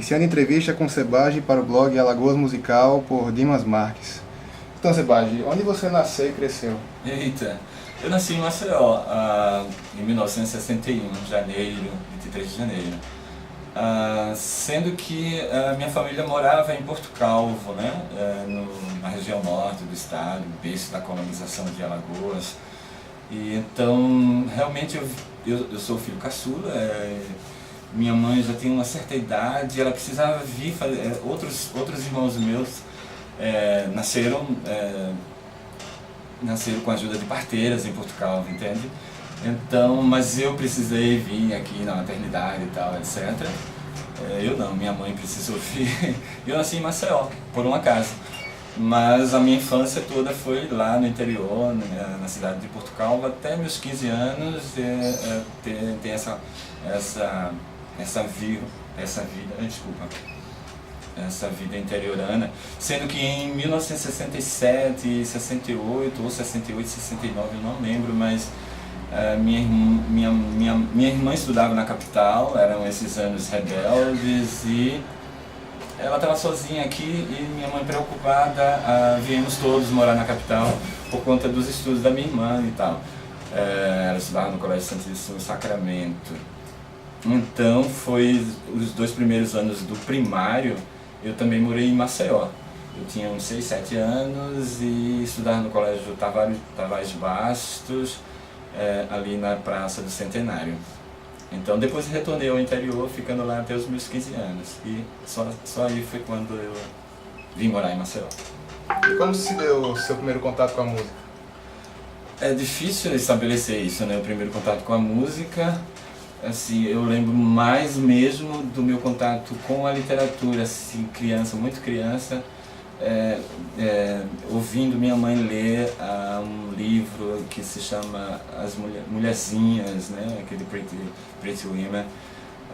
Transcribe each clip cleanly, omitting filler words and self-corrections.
Iniciando entrevista com Sebagi para o blog Alagoas Musical por Dimas Marques. Então, Sebagi, onde você nasceu e cresceu? Eita, eu nasci em Maceió em 1961, janeiro, 23 de janeiro. Sendo que minha família morava em Porto Calvo, né? Na região norte do estado, berço da colonização de Alagoas. E então, realmente, eu sou filho caçula. Minha mãe já tinha uma certa idade, ela precisava vir fazer. Outros irmãos meus nasceram com a ajuda de parteiras em Porto Calvo, entende? Então, mas eu precisei vir aqui na maternidade e tal, etc. Eu não, minha mãe precisou vir. Eu nasci em Maceió, por um acaso. Mas a minha infância toda foi lá no interior, na cidade de Porto Calvo, até meus 15 anos, tem essa vida interiorana, sendo que em 1967, 68 ou 68, 69, eu não lembro, mas minha irmã estudava na capital, eram esses anos rebeldes, e ela estava sozinha aqui e minha mãe preocupada, viemos todos morar na capital por conta dos estudos da minha irmã e tal. Ela estudava no Colégio Santíssimo Sacramento. Então, foi os 2 primeiros anos do primário, eu também morei em Maceió. Eu tinha uns 6, 7 anos e estudava no Colégio Tavares Bastos, ali na Praça do Centenário. Então, depois retornei ao interior, ficando lá até os meus 15 anos. E só aí foi quando eu vim morar em Maceió. E como se deu o seu primeiro contato com a música? É difícil estabelecer isso, né? O primeiro contato com a música. Assim, eu lembro mais mesmo do meu contato com a literatura, assim, muito criança, ouvindo minha mãe ler um livro que se chama As Mulherzinhas, né? Aquele Pretty Women,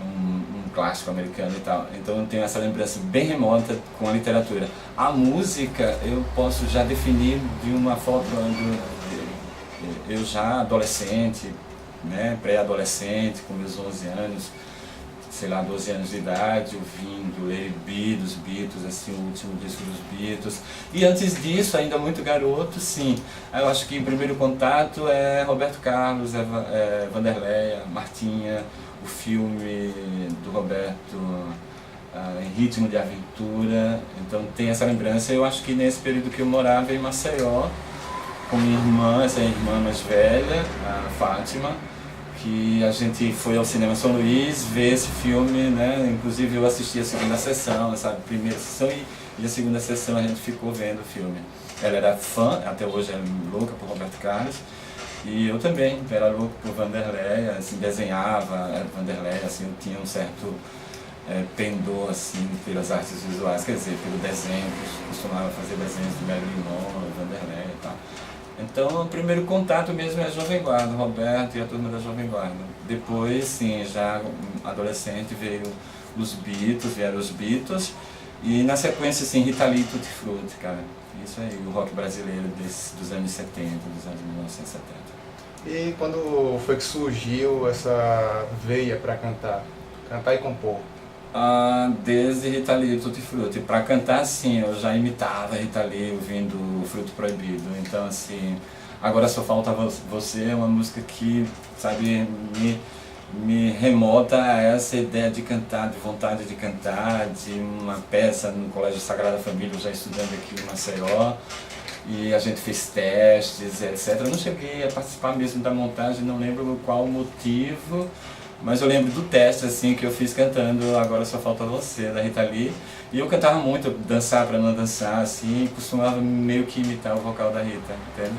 um clássico americano e tal. Então eu tenho essa lembrança bem remota com a literatura. A música eu posso já definir de uma forma, eu já adolescente, né, pré-adolescente, com meus 11 anos, sei lá, 12 anos de idade, ouvindo Let It Be dos Beatles, assim, o último disco dos Beatles. E antes disso, ainda muito garoto, sim. Eu acho que o primeiro contato é Roberto Carlos, Vanderleia, Martinha, o filme do Roberto, em Ritmo de Aventura. Então tem essa lembrança. Eu acho que nesse período que eu morava em Maceió, com minha irmã, essa irmã mais velha, a Fátima, que a gente foi ao Cinema São Luís ver esse filme, né? Inclusive eu assisti a segunda sessão, sabe? A primeira sessão e a segunda sessão a gente ficou vendo o filme. Ela era fã, até hoje é louca por Roberto Carlos, e eu também era louco por Vanderlei, assim, desenhava Vanderlei, assim, eu tinha um certo pendor, assim, pelas artes visuais, quer dizer, pelo desenho, costumava fazer desenhos de Marilyn Monroe, Vanderlei e tal. Então, o primeiro contato mesmo é a Jovem Guarda, Roberto e a turma da Jovem Guarda. Depois, sim, já adolescente, vieram os Beatles, e na sequência, assim, Rita Lee e Tutti Frutti, cara. Isso aí, o rock brasileiro dos anos 70, dos anos 1970. E quando foi que surgiu essa veia para cantar e compor? Desde Rita Lee e Tutti Frutti. Para cantar, sim, eu já imitava Rita Lee ouvindo o Fruto Proibido. Então, assim, Agora Só Falta Você é uma música que, sabe, me remota a essa ideia de cantar, de vontade de cantar, de uma peça no Colégio Sagrada Família, já estudando aqui em Maceió. E a gente fez testes, etc. Eu não cheguei a participar mesmo da montagem, não lembro qual o motivo, mas eu lembro do teste assim, que eu fiz cantando Agora Só Falta Você, da Rita Lee. E eu cantava muito, dançar para não dançar, assim, e costumava meio que imitar o vocal da Rita, entende?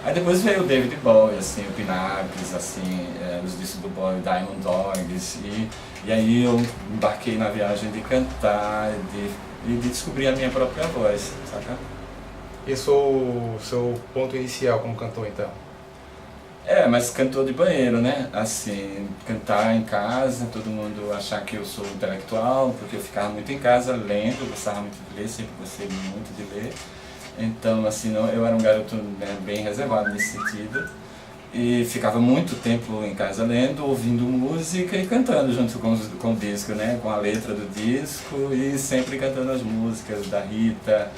Aí depois veio o David Bowie, assim, o Pinapes, assim, os discos do Bowie, Diamond Dogs, e aí eu embarquei na viagem de cantar e de descobrir a minha própria voz, saca? Esse é o seu ponto inicial como cantor, então? Mas cantor de banheiro, né? Assim, cantar em casa, todo mundo achar que eu sou intelectual, porque eu ficava muito em casa lendo, eu gostava muito de ler, sempre gostei muito de ler. Então, assim, eu era um garoto, né, bem reservado nesse sentido. E ficava muito tempo em casa lendo, ouvindo música e cantando junto com o disco, né? Com a letra do disco e sempre cantando as músicas da Rita,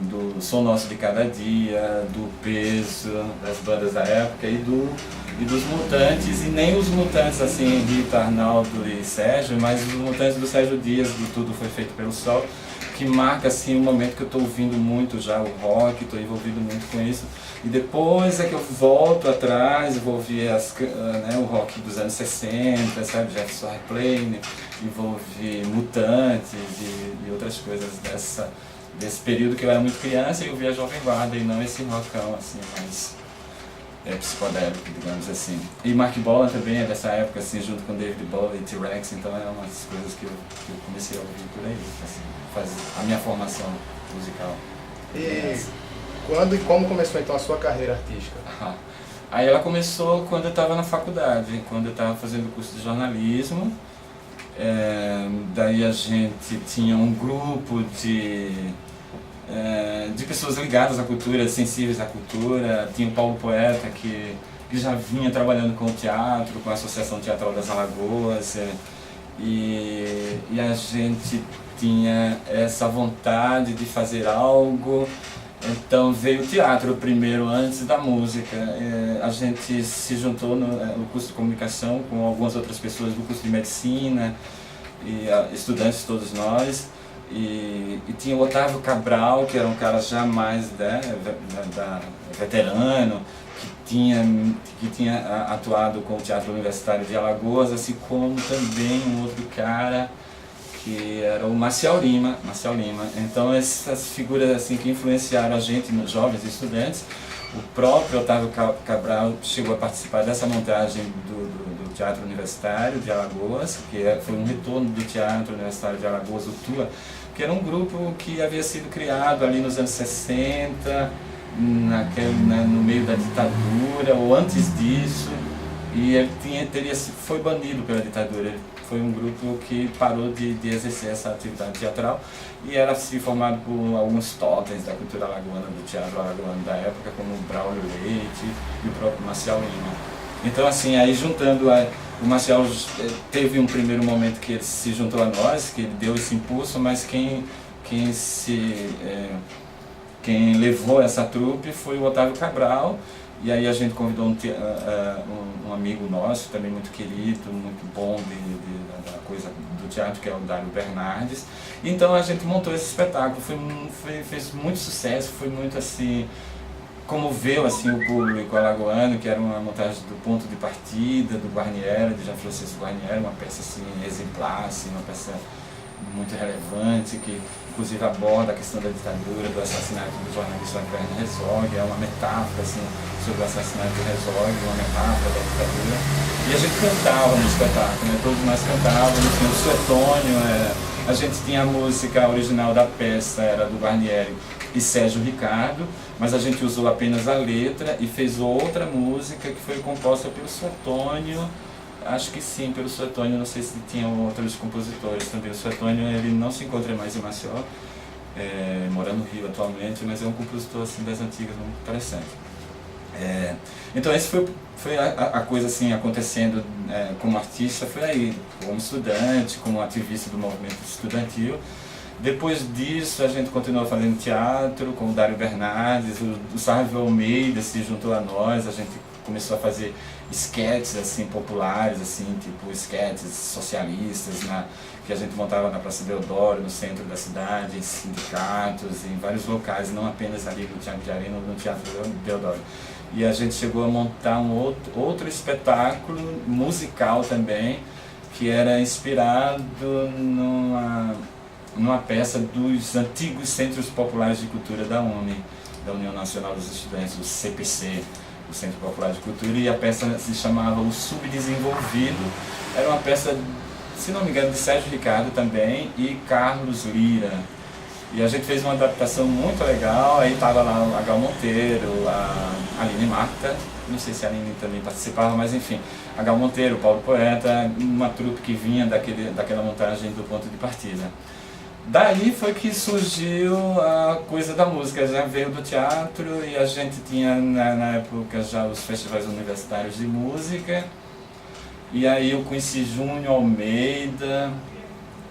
do Som Nosso de Cada Dia, do Peso, das bandas da época e dos Mutantes, e nem os Mutantes assim, Rita, Arnaldo e Sérgio, mas os Mutantes do Sérgio Dias, do Tudo Foi Feito Pelo Sol, que marca assim, um momento que eu estou ouvindo muito já o rock, estou envolvido muito com isso. E depois é que eu volto atrás e vou ouvir o rock dos anos 60, sabe, Jefferson Airplane, e vou ouvir Mutantes e outras coisas desse período que eu era muito criança, e eu via a Jovem Guarda e não esse rockão assim, mais psicodélico, digamos assim. E Mark Bolan também é dessa época, assim, junto com David Bowie e T-Rex, então é umas coisas que eu comecei a ouvir por aí, assim, a minha formação musical. E quando e como começou então a sua carreira artística? Aí ela começou quando eu estava na faculdade, quando eu estava fazendo o curso de jornalismo. Daí a gente tinha um grupo de pessoas ligadas à cultura, sensíveis à cultura. Tinha o Paulo Poeta, que já vinha trabalhando com o teatro, com a Associação Teatral das Alagoas, e a gente tinha essa vontade de fazer algo. Então veio o teatro primeiro, antes da música. A gente se juntou no curso de comunicação com algumas outras pessoas do curso de medicina, e estudantes todos nós. E tinha o Otávio Cabral, que era um cara já mais veterano, que tinha atuado com o Teatro Universitário de Alagoas, assim como também um outro cara que era o Marcial Lima. Então essas figuras assim que influenciaram a gente, jovens estudantes. O próprio Otávio Cabral chegou a participar dessa montagem do Teatro Universitário de Alagoas, que foi um retorno do Teatro Universitário de Alagoas, o TUA, que era um grupo que havia sido criado ali nos anos 60, no meio da ditadura, ou antes disso, e ele foi banido pela ditadura. Foi um grupo que parou de exercer essa atividade teatral e era assim, formado por alguns totens da cultura alagoana, do teatro alagoano da época, como o Braulio Leite e o próprio Marcial Lima. Então assim, aí juntando, o Marcial teve um primeiro momento que ele se juntou a nós, que ele deu esse impulso, mas quem levou essa trupe foi o Otávio Cabral. E aí a gente convidou um amigo nosso, também muito querido, muito bom da coisa do teatro, que é o Dário Bernardes. Então a gente montou esse espetáculo, fez muito sucesso, foi muito assim, comoveu assim, o público alagoano, que era uma montagem do Ponto de Partida, do Guarnieri, de Jean Francisco Guarnieri, uma peça assim, exemplar, assim, uma peça muito relevante, que inclusive aborda a questão da ditadura, do assassinato do jornalista Werner Herzog, é uma metáfora assim, sobre o assassinato do Herzog, uma metáfora da ditadura. E a gente cantava no espetáculo, né? Todos nós cantávamos, tinha o Suetônio, a gente tinha a música original da peça, era do Guarnieri e Sérgio Ricardo, mas a gente usou apenas a letra e fez outra música que foi composta pelo Suetônio. Acho que sim, pelo Suetônio, não sei se tinha outros compositores também. O Suetônio, ele não se encontra mais em Maceió, mora no Rio atualmente, mas é um compositor assim, das antigas, muito interessante. Então esse foi a coisa assim, acontecendo como artista, foi aí, como estudante, como ativista do movimento estudantil. Depois disso a gente continuou fazendo teatro com o Dário Bernardes, o Sávio Almeida se juntou a nós, a gente começou a fazer esquetes assim, populares, assim, tipo esquetes socialistas, que a gente montava na Praça Deodoro, no centro da cidade, em sindicatos, em vários locais, não apenas ali no Teatro de Arena ou no Teatro Deodoro. E a gente chegou a montar um outro espetáculo musical também, que era inspirado numa peça dos antigos Centros Populares de Cultura da UNE, da União Nacional dos Estudantes, o CPC, o Centro Popular de Cultura, e a peça se chamava O Subdesenvolvido. Era uma peça, se não me engano, de Sérgio Ricardo também e Carlos Lira. E a gente fez uma adaptação muito legal, aí estava lá a Gal Monteiro, a Aline Marta, não sei se a Aline também participava, mas enfim, a Gal Monteiro, o Paulo Poeta, uma trupe que vinha daquela montagem do Ponto de Partida. Daí foi que surgiu a coisa da música, já veio do teatro e a gente tinha na época já os festivais universitários de música. E aí eu conheci Júnior Almeida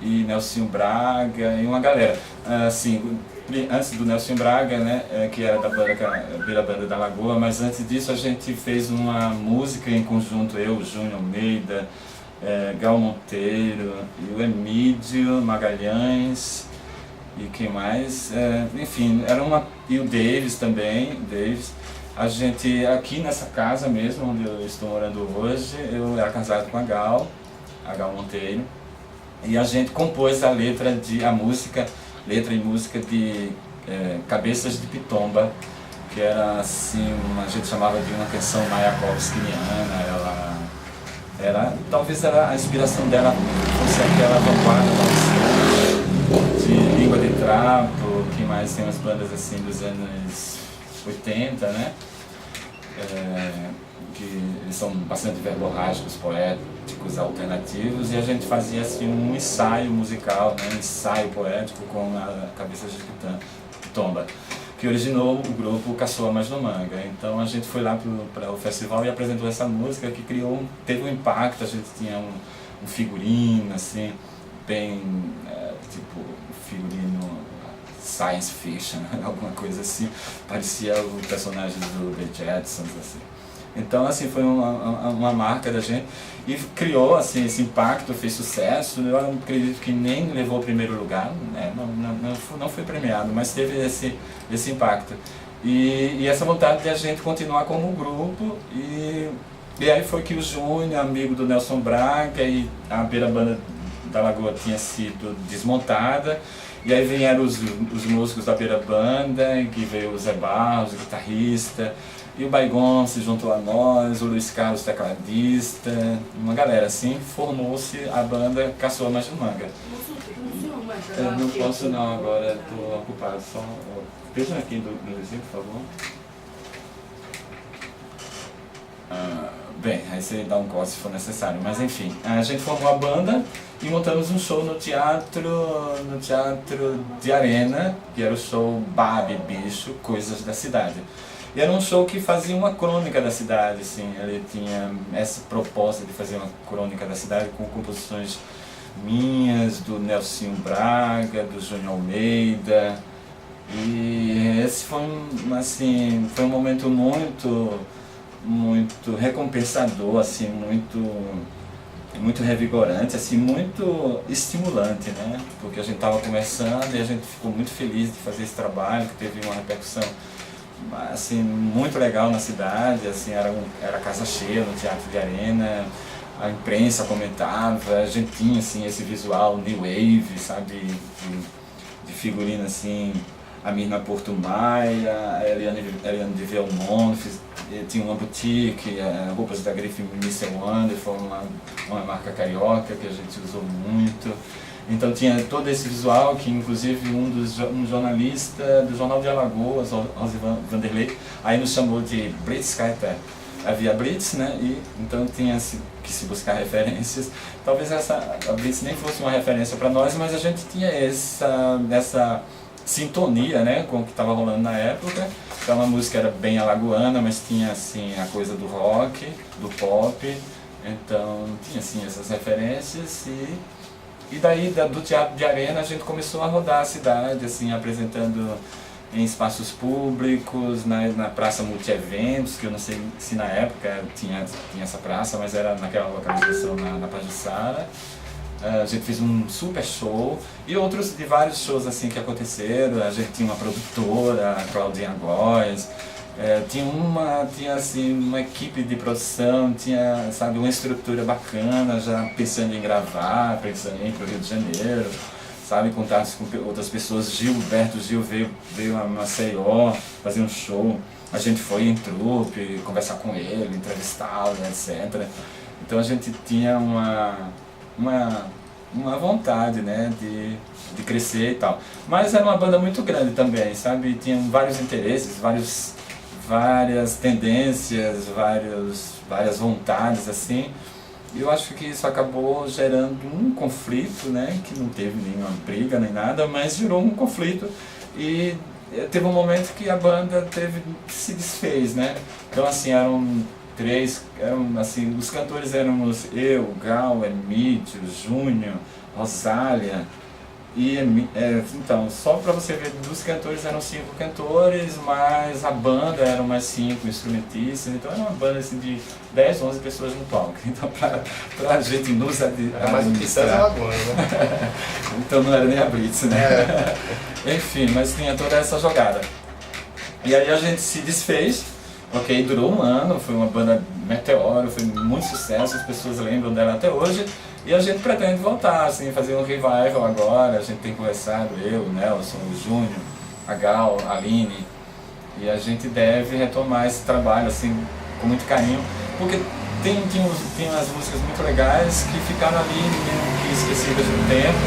e Nelsinho Braga e uma galera. Assim, antes do Nelsinho Braga, né, que era da banda da Lagoa, mas antes disso a gente fez uma música em conjunto, eu, Júnior Almeida, Gal Monteiro, e o Emídio Magalhães e quem mais, enfim, e o Davis também, a gente aqui nessa casa mesmo, onde eu estou morando hoje, eu era casado com a Gal Monteiro, e a gente compôs a letra e música de Cabeças de Pitomba, que era assim, a gente chamava de uma canção mayakovskiana. Talvez a inspiração dela fosse aquela vanguarda de Língua de Trapo, que mais tem umas bandas assim dos anos 80, né? Que eles são bastante verborrágicos, poéticos, alternativos, e a gente fazia assim um ensaio musical, né? Um ensaio poético com a Cabeça de Pitomba, que originou o grupo Caçoa Mais no Manga. Então a gente foi lá para o festival e apresentou essa música que teve um impacto. A gente tinha um figurino assim, bem tipo figurino science fiction, alguma coisa assim, parecia o personagem do The Jetsons, assim. Então assim, foi uma marca da gente e criou assim, esse impacto, fez sucesso. Eu acredito que nem levou o primeiro lugar, né? Não foi premiado, mas teve esse impacto. E essa vontade de a gente continuar como grupo, e aí foi que o Júnior, amigo do Nelson Braga, e a Beira-Banda da Lagoa tinha sido desmontada, e aí vieram os músicos da Beira-Banda, que veio o Zé Barros, o guitarrista, e o Baigon se juntou a nós, o Luiz Carlos, tecladista, uma galera assim, formou-se a banda Caçoa Mais no Manga. Eu não posso não agora, estou ocupado, só veja aqui no vizinho, por favor. Bem, aí você dá um corte se for necessário, mas enfim, a gente formou a banda e montamos um show no teatro de Arena, que era o show Babi Bicho, Coisas da Cidade. E era um show que fazia uma crônica da cidade, assim, ele tinha essa proposta de fazer uma crônica da cidade com composições minhas, do Nelsinho Braga, do Júnior Almeida. E esse foi um momento muito recompensador, assim, muito revigorante, assim, muito estimulante, né? Porque a gente estava começando e a gente ficou muito feliz de fazer esse trabalho, que teve uma repercussão assim, muito legal na cidade, assim, era casa cheia no Teatro de Arena, a imprensa comentava, a gente tinha assim, esse visual new wave, sabe, de figurino assim, a Mirna Porto Maia, a Eliane de Velmont, tinha uma boutique, roupas da grife Mr. Wonderful, uma marca carioca que a gente usou muito. Então tinha todo esse visual que inclusive um jornalista do Jornal de Alagoas, Ozzy Vanderlei, aí nos chamou de Blitz Carter. Havia Blitz, né? E então tinha que se buscar referências. Talvez a Blitz nem fosse uma referência para nós, mas a gente tinha essa sintonia, né, com o que estava rolando na época. Então a música era bem alagoana, mas tinha assim a coisa do rock, do pop. Então tinha assim essas referências e daí do Teatro de Arena a gente começou a rodar a cidade, assim, apresentando em espaços públicos, na Praça Multieventos, que eu não sei se na época tinha essa praça, mas era naquela localização na Pajuçara. A gente fez um super show e outros de vários shows assim que aconteceram. A gente tinha uma produtora, a Claudinha Góes, tinha assim uma equipe de produção, tinha, sabe, uma estrutura bacana, já pensando em gravar, pensando em ir para o Rio de Janeiro, sabe, contatos com outras pessoas. Gilberto Gil veio a Maceió fazer um show, a gente foi em trupe, conversar com ele, entrevistá-lo, etc. Então a gente tinha uma vontade, né, de crescer e tal. Mas era uma banda muito grande também, sabe, tinha vários interesses, várias tendências, várias vontades, assim. eu acho que isso acabou gerando um conflito, né, que não teve nenhuma briga nem nada, mas gerou um conflito e teve um momento que a banda se desfez, né? Então assim, assim, os cantores éramos eu, Gal, Emílio, Júnior, Rosália. E então, só para você ver, dos cantores eram 5 cantores, mas a banda eram mais 5 instrumentistas, então era uma banda assim, de 10, 11 pessoas no palco. Então, para a gente nos administrar... mais o Titãs e Lagoas, né? Então não era nem a Blitz, né? Enfim, mas tinha toda essa jogada. E aí a gente se desfez, ok? Durou um ano, foi uma banda meteoro, foi muito sucesso, as pessoas lembram dela até hoje. E a gente pretende voltar, assim, fazer um revival agora, a gente tem conversado, eu, o Nelson, o Júnior, a Gal, a Aline, e a gente deve retomar esse trabalho, assim, com muito carinho, porque tem umas músicas muito legais que ficaram ali, meio que esquecidas no tempo.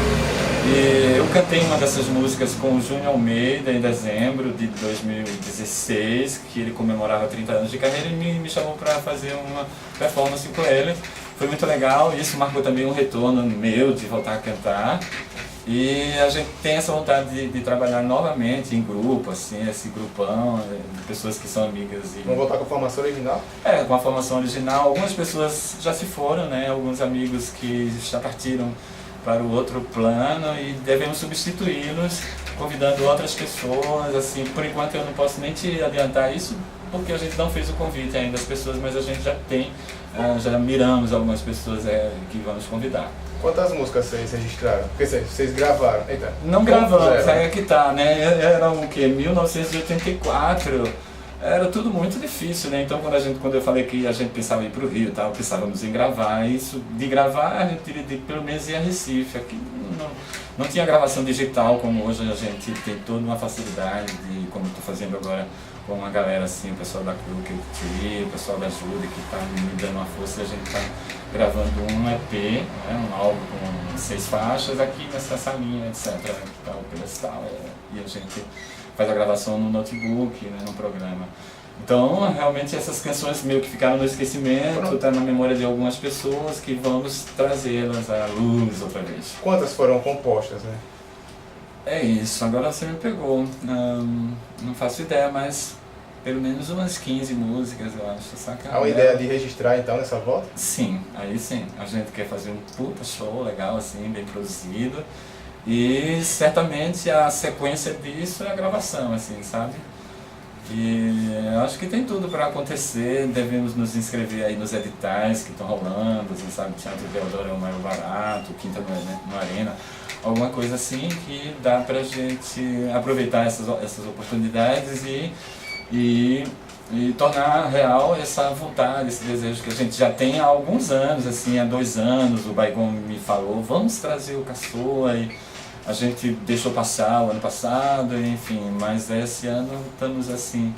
E eu cantei uma dessas músicas com o Júnior Almeida em dezembro de 2016, que ele comemorava 30 anos de carreira, e me chamou para fazer uma performance com ele. Foi muito legal, isso marcou também um retorno meu de voltar a cantar. E a gente tem essa vontade de trabalhar novamente em grupo, assim, esse grupão de pessoas que são amigas. Vamos voltar com a formação original? Com a formação original. Algumas pessoas já se foram, né? Alguns amigos que já partiram para o outro plano e devemos substituí-los, convidando outras pessoas. Assim, por enquanto eu não posso nem te adiantar isso, porque a gente não fez o convite ainda às pessoas, mas a gente já miramos algumas pessoas que vamos convidar. Quantas músicas vocês registraram? Porque vocês gravaram? Eita. Não gravamos, aí é que tá, né? Era o quê? 1984. Era tudo muito difícil, né? Então quando eu falei que a gente pensava em ir para o Rio e tal, pensávamos em gravar. Isso de gravar, a gente teria pelo menos ir a Recife. Aqui não tinha gravação digital como hoje a gente tem toda uma facilidade, como estou fazendo agora com uma galera assim, o pessoal da Crooked Tree, o pessoal da Ajuda que está me dando uma força, e a gente está gravando um EP, né, um álbum com 6 faixas aqui nessa salinha, etc. Tá, o pedestal, e a gente faz a gravação no notebook, né, no programa. Então, realmente essas canções meio que ficaram no esquecimento, está na memória de algumas pessoas que vamos trazê-las à luz outra vez. Quantas foram compostas, né? É isso, agora você me pegou. Não faço ideia, mas pelo menos umas 15 músicas, eu acho. Saca? Há uma ideia de registrar então nessa volta? Sim, aí sim. A gente quer fazer um puta show legal, assim, bem produzido. E certamente a sequência disso é a gravação, assim, sabe? E eu acho que tem tudo para acontecer, devemos nos inscrever aí nos editais que estão rolando, você sabe, Teatro Deodoro é o maior barato, Quinta no Arena, alguma coisa assim que dá pra gente aproveitar essas oportunidades e tornar real essa vontade, esse desejo que a gente já tem há alguns anos, assim, há 2 anos, o Baigon me falou, vamos trazer o Caçoa, e a gente deixou passar o ano passado, enfim, mas esse ano estamos assim,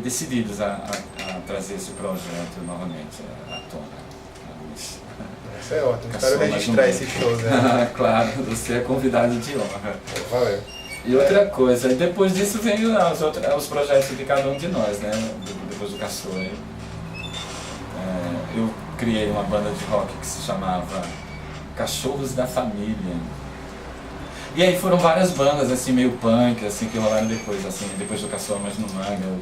decididos a trazer esse projeto novamente à tona, à luz. Isso é ótimo, espero registrar esse show, né? Claro, você é convidado de honra. Valeu. E outra coisa, depois disso vem os projetos de cada um de nós, né? Depois do Caçoa. Eu criei uma banda de rock que se chamava Cachorros da Família. E aí foram várias bandas assim meio punk, assim, que rolaram depois, assim, depois do Caçoa Mais no Manga, o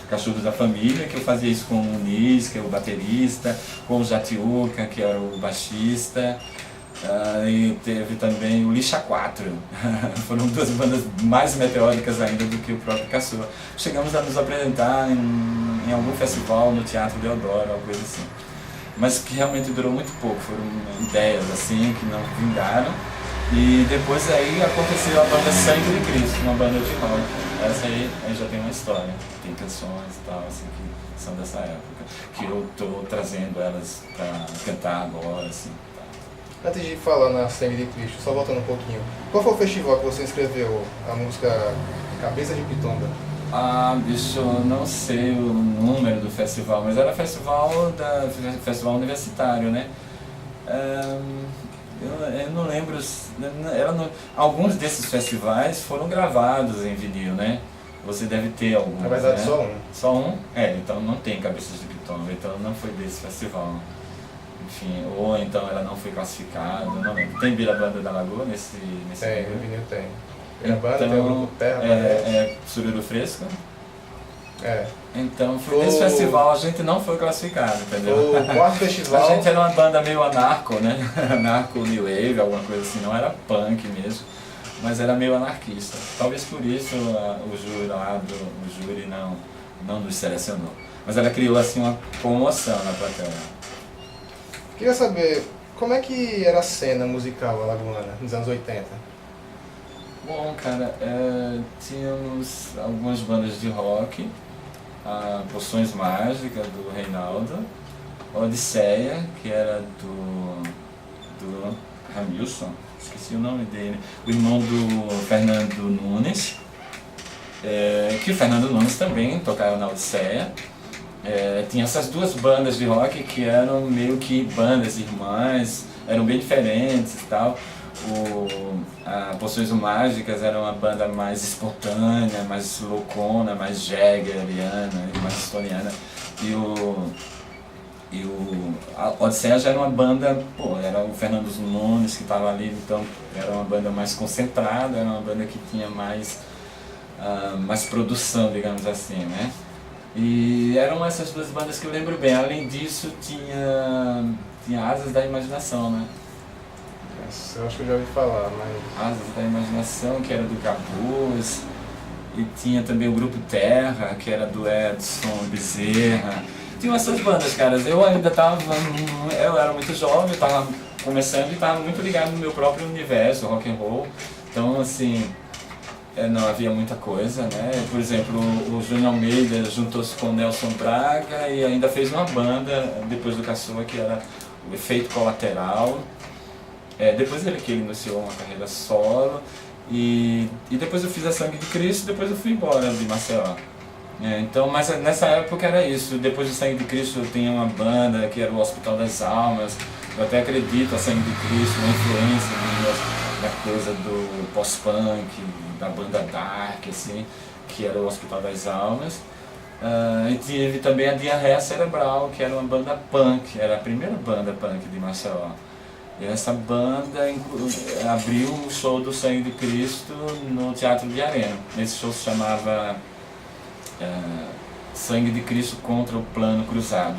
Cachorros da Família, que eu fazia isso com o Muniz, que é o baterista, com o Jatiuca, que era o baixista, e teve também o Lixa 4. Foram 2 bandas mais meteóricas ainda do que o próprio Caçoa. Chegamos a nos apresentar em algum festival no Teatro Deodoro, alguma coisa assim. Mas que realmente durou muito pouco, foram ideias assim que não vingaram. E depois aí aconteceu a banda Sangue de Cristo, uma banda de rock. Essa aí já tem uma história, tem canções e tal, assim, que são dessa época, que eu estou trazendo elas para cantar agora, assim. Tá. Antes de falar na Sangue de Cristo, só voltando um pouquinho, qual foi o festival que você escreveu a música Cabeça de Pitonga? Bicho, eu não sei o número do festival, mas era festival universitário, né? Eu não lembro, alguns desses festivais foram gravados em vinil, né? Você deve ter alguns. Na verdade, né? só um. Só um? Então não tem Cabeças de Pitonga. outubro, então não foi desse festival. Enfim, ou então ela não foi classificada, não lembro. Tem Birabanda da Lagoa nesse Tem, vinil? no vinil tem. Birabanda, tem o Grupo Terra, Sururu Fresco. É. Então, foi nesse festival a gente não foi classificado, entendeu? O quarto festival... A gente era uma banda meio anarco, né? Anarco, new wave, alguma coisa assim, não era punk mesmo, mas era meio anarquista. Talvez por isso o júri não nos selecionou. Mas ela criou assim uma comoção na plateia. Queria saber, como é que era a cena musical alagoana nos anos 80? Bom, cara, tínhamos algumas bandas de rock, a Poções Mágicas, do Reinaldo, a Odisseia, que era do Ramilson, esqueci o nome dele, o irmão do Fernando Nunes, que o Fernando Nunes também tocava na Odisseia. Tinha essas duas bandas de rock que eram meio que bandas irmãs, eram bem diferentes e tal. A Poções Mágicas era uma banda mais espontânea, mais loucona, mais jaggeriana, mais estoniana. A Odisseia já era uma banda, era o Fernando Nunes que estava ali, então era uma banda mais concentrada, era uma banda que tinha mais produção, digamos assim, né? E eram essas duas bandas que eu lembro bem. Além disso, tinha Asas da Imaginação, né? Eu acho que eu já ouvi falar, mas... Asas da Imaginação, que era do Capuz. E tinha também o Grupo Terra, que era do Edson Bezerra. Tinha essas bandas, cara. Eu ainda eu era muito jovem, eu tava começando e tava muito ligado no meu próprio universo, rock and roll. Então, assim, não havia muita coisa, né? Por exemplo, o Júnior Almeida juntou-se com o Nelson Braga e ainda fez uma banda depois do Caçoa, que era o Efeito Colateral. Depois que ele iniciou uma carreira solo, e depois eu fiz a Sangue de Cristo, depois eu fui embora de Maceió. Então, mas nessa época era isso. Depois do Sangue de Cristo eu tinha uma banda que era o Hospital das Almas. Eu até acredito a Sangue de Cristo, uma influência da coisa do pós-punk, da banda dark, assim, que era o Hospital das Almas. E tive também a Diarreia Cerebral, que era uma banda punk, era a primeira banda punk de Maceió. E essa banda abriu o show do Sangue de Cristo no Teatro de Arena. Esse show se chamava Sangue de Cristo contra o Plano Cruzado.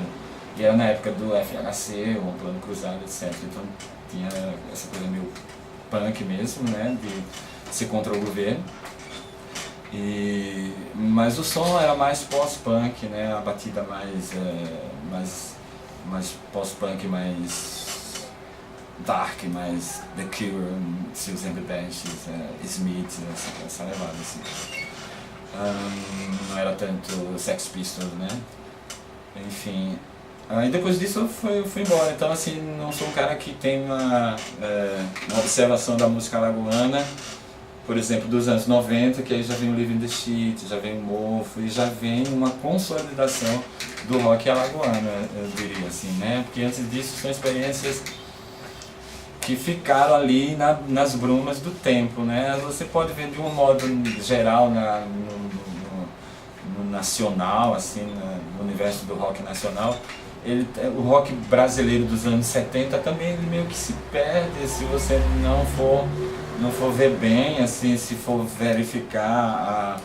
E era na época do FHC, o Plano Cruzado, etc. Então tinha essa coisa meio punk mesmo, né, de ser contra o governo. Mas o som era mais pós-punk, né, a batida mais pós-punk, mais dark, mais The Cure, Seals and the Benches, Smith, essa levada assim. Não era tanto Sex Pistols, né? Enfim. E depois disso eu fui embora, então assim, não sou um cara que tem uma observação da música alagoana, por exemplo, dos anos 90, que aí já vem o Live in the Shit, já vem o Mofo, e já vem uma consolidação do rock alagoano, eu diria assim, né? Porque antes disso são experiências que ficaram ali nas brumas do tempo, né? Você pode ver de um modo geral no nacional, assim, no universo do rock nacional. O rock brasileiro dos anos 70 também ele meio que se perde se você não for ver bem, assim, se for verificar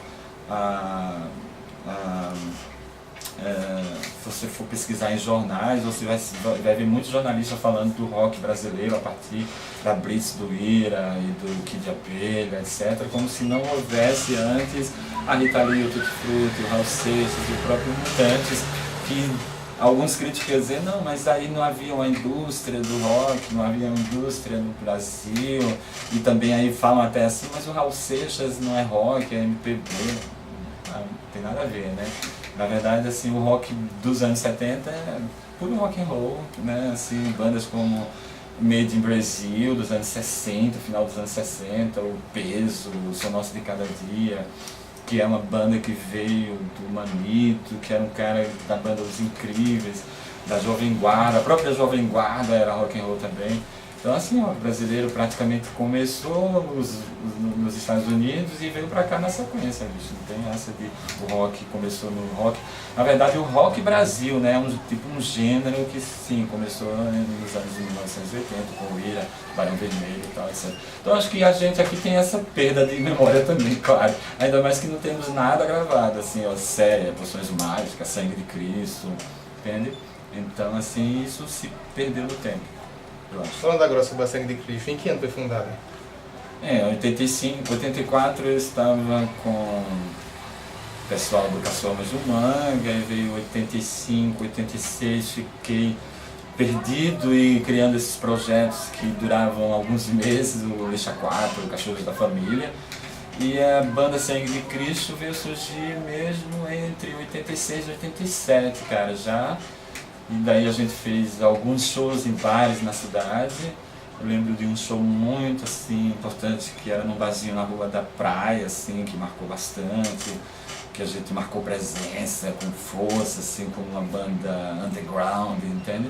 se você for pesquisar em jornais, você vai ver muitos jornalistas falando do rock brasileiro a partir da Blitz do Ira e do Kid de Abelha, etc., como se não houvesse antes a Rita Lee, o Tutti Frutti, o Raul Seixas e o próprio Mutantes, que alguns críticos iam dizer, não, mas aí não havia uma indústria do rock, não havia uma indústria no Brasil, e também aí falam até assim, mas o Raul Seixas não é rock, é MPB, não tem nada a ver, né? Na verdade, assim, o rock dos anos 70 é puro rock and roll, né? Assim, bandas como Made in Brasil, dos anos 60, final dos anos 60, o Peso, o Seu Nosso de Cada Dia, que é uma banda que veio do Manito, que era um cara da banda Os Incríveis, da Jovem Guarda, a própria Jovem Guarda era rock and roll também. Então assim, o brasileiro praticamente começou nos Estados Unidos e veio pra cá na sequência, bicho. Não tem essa de o rock começou no rock. Na verdade, o rock Brasil, né, é um gênero que sim, começou nos anos 1980, com o Ira, Barão Vermelho e tal, etc. Então acho que a gente aqui tem essa perda de memória também, claro. Ainda mais que não temos nada gravado, assim, ó, série, Poções Mágicas, Sangue de Cristo, entende? Então assim, isso se perdeu no tempo. Falando agora sobre a Sangue de Cristo, em que ano foi fundada? Em 85, 84 eu estava com o pessoal do Caçomas do Manga, e veio 85, 86, fiquei perdido e criando esses projetos que duravam alguns meses, o Lixa 4, o Cachorros da Família. E a banda Sangue de Cristo veio surgir mesmo entre 86 e 87, cara, já. E daí a gente fez alguns shows em bares na cidade. Eu lembro de um show muito assim importante que era num barzinho na Rua da Praia, assim, que marcou bastante, que a gente marcou presença com força, assim, com uma banda underground, entende?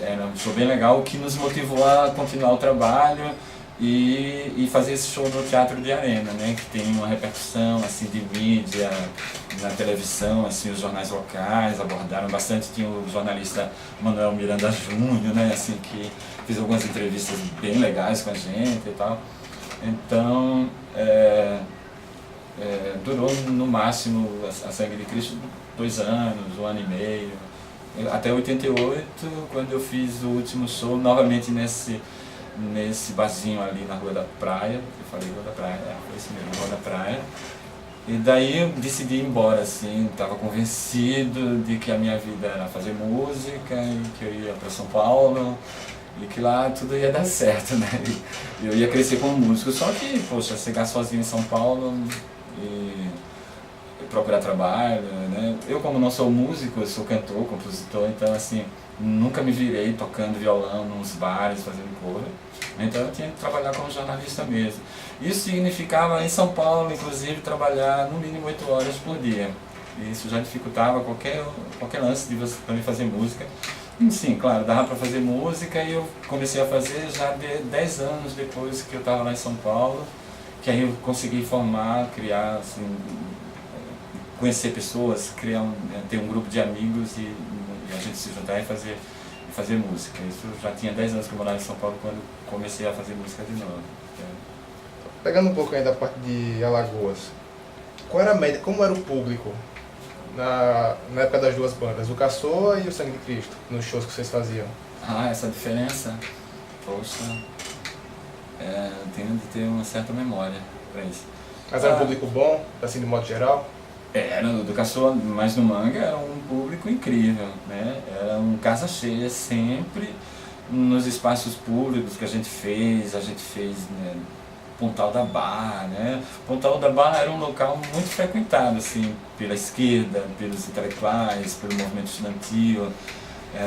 Era um show bem legal, o que nos motivou a continuar o trabalho e fazer esse show no Teatro de Arena, né, que tem uma repercussão assim de mídia, na televisão, assim, os jornais locais abordaram bastante, tinha o jornalista Manuel Miranda Júnior, né, assim, que fez algumas entrevistas bem legais com a gente e tal. Então, durou no máximo a Sangue de Cristo 2 anos, 1 ano e meio, até 88, quando eu fiz o último show, novamente nesse barzinho ali na Rua da Praia. Eu falei Rua da Praia, foi isso mesmo, Rua da Praia. E daí eu decidi ir embora, assim, estava convencido de que a minha vida era fazer música e que eu ia para São Paulo e que lá tudo ia dar certo, né? E eu ia crescer como músico, só que, poxa, chegar sozinho em São Paulo e procurar trabalho, né? Eu, como não sou músico, eu sou cantor, compositor, então assim, nunca me virei tocando violão nos bares, fazendo cover. Então eu tinha que trabalhar como jornalista mesmo. Isso significava em São Paulo, inclusive, trabalhar no mínimo 8 horas por dia. E isso já dificultava qualquer lance de você também fazer música. E, sim, claro, dava para fazer música e eu comecei a fazer já 10 anos depois que eu estava lá em São Paulo, que aí eu consegui formar, criar, assim, conhecer pessoas, ter um grupo de amigos e a gente se juntar e fazer música. Isso já tinha 10 anos que eu morava em São Paulo quando comecei a fazer música de novo. Pegando um pouco ainda a parte de Alagoas, qual era a média, como era o público na época das duas bandas, o Caçoa e o Sangue de Cristo, nos shows que vocês faziam? Ah, essa diferença? Poxa, tenho de ter uma certa memória para isso. Mas era um público bom, assim, de modo geral? Era do Caçoa, mas no Manga era um público incrível, né? Era um casa cheia sempre nos espaços públicos que a gente fez, né? Pontal da Barra, né? Pontal da Barra era um local muito frequentado, assim, pela esquerda, pelos intelectuais, pelo movimento estudantil,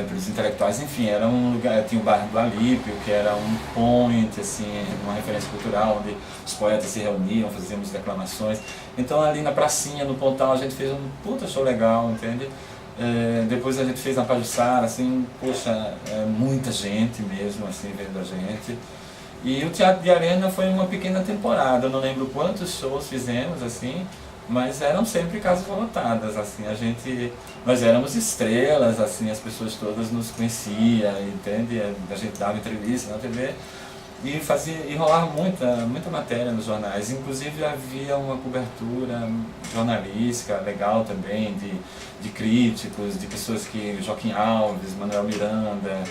pelos intelectuais, enfim, era um lugar, tinha o bairro do Alípio, que era um point, assim, uma referência cultural, onde os poetas se reuniam, fazíamos declamações. Então ali na pracinha, no Pontal, a gente fez um puta show legal, entende? Depois a gente fez na Pajuçara, assim, poxa, muita gente mesmo, assim, vendo a gente. E o Teatro de Arena foi uma pequena temporada, eu não lembro quantos shows fizemos, assim, mas eram sempre casas lotadas, assim, nós éramos estrelas, assim, as pessoas todas nos conheciam, entende? A gente dava entrevista na TV e rolava muita matéria nos jornais, inclusive havia uma cobertura jornalística legal também, de críticos, de pessoas que, Joaquim Alves, Manuel Miranda.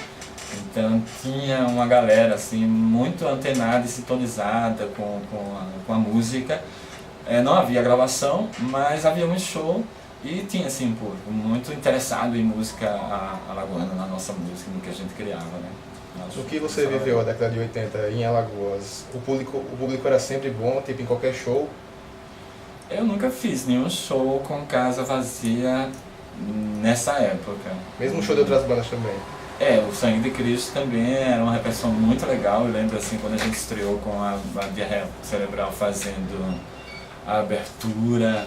Então tinha uma galera assim, muito antenada e sintonizada com a música. Não havia gravação, mas havia um show e tinha assim, um público muito interessado em música alagoana, na nossa música, no que a gente criava, né? No que você viveu a década de 80 em Alagoas, o público era sempre bom, tipo em qualquer show? Eu nunca fiz nenhum show com casa vazia nessa época. Mesmo show de outras bandas também? O Sangue de Cristo também era uma repercussão muito legal. Eu lembro assim, quando a gente estreou com a Diarreia Cerebral fazendo a abertura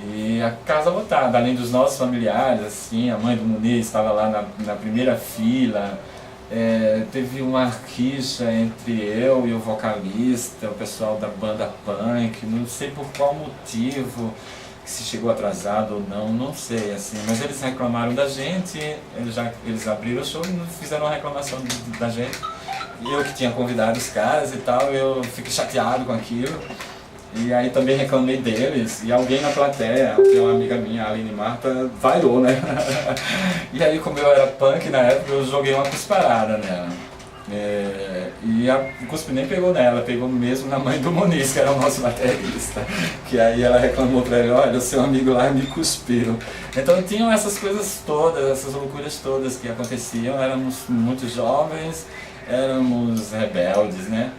e a casa lotada, além dos nossos familiares, assim, a mãe do Muniz estava lá na primeira fila, Teve uma rixa entre eu e o vocalista, o pessoal da banda punk, não sei por qual motivo, se chegou atrasado ou não, não sei, assim, mas eles reclamaram da gente, eles abriram o show e fizeram uma reclamação da gente, e eu que tinha convidado os caras e tal, eu fiquei chateado com aquilo, e aí também reclamei deles, e alguém na plateia, que é uma amiga minha, a Aline Marta, vaiou, né? E aí, como eu era punk na época, eu joguei uma cusparada nela. E o cuspe nem pegou nela, pegou mesmo na mãe do Moniz, que era o nosso baterista. Que aí ela reclamou pra ele, olha, o seu amigo lá me cuspiu. Então tinham essas coisas todas, essas loucuras todas que aconteciam, éramos muito jovens, éramos rebeldes, né?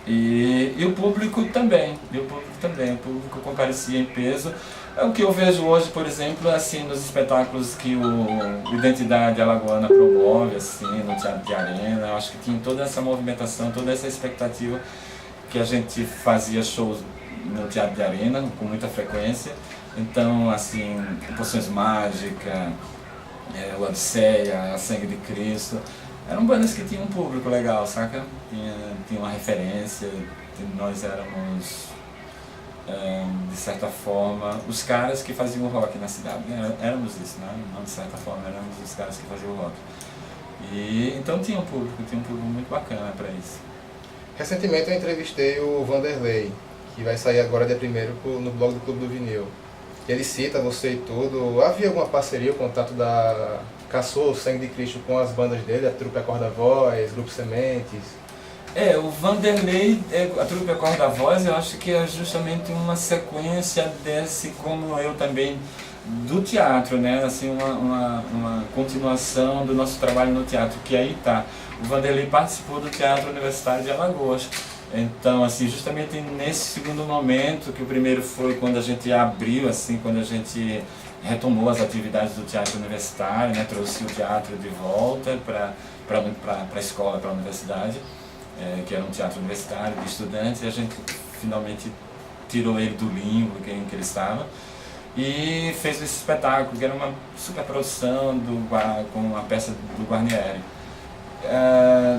E o público também, o público comparecia em peso. É o que eu vejo hoje, por exemplo, assim, nos espetáculos que o Identidade Alagoana promove, assim, no Teatro de Arena. Eu acho que tinha toda essa movimentação, toda essa expectativa que a gente fazia shows no Teatro de Arena com muita frequência. Então, assim, Poções Mágicas, o Odisseia, a Sangue de Cristo, eram bandas que tinham um público legal, saca? Tinha uma referência, nós éramos, de certa forma, os caras que faziam o rock na cidade, né? Éramos isso, né? Não de certa forma, éramos os caras que faziam o rock. E então tinha um público muito bacana para isso. Recentemente eu entrevistei o Vanderlei, que vai sair agora dia 1º no blog do Clube do Vinil. Ele cita você e tudo. Havia alguma parceria, o contato da Caçou, Sangue de Cristo, com as bandas dele, a Trupe Acorda Voz, Grupo Sementes? O Vanderlei, a Trupe Acorda Voz, eu acho que é justamente uma sequência desse, como eu também, do teatro, né? Assim, uma continuação do nosso trabalho no teatro, que aí tá. O Vanderlei participou do Teatro Universitário de Alagoas. Então, assim, justamente nesse segundo momento, que o primeiro foi quando a gente abriu, assim, quando a gente retomou as atividades do teatro universitário, né, trouxe o teatro de volta para a escola, para a universidade, que era um teatro universitário de estudantes, e a gente finalmente tirou ele do limbo em que ele estava e fez esse espetáculo, que era uma super produção com a peça do Guarnieri.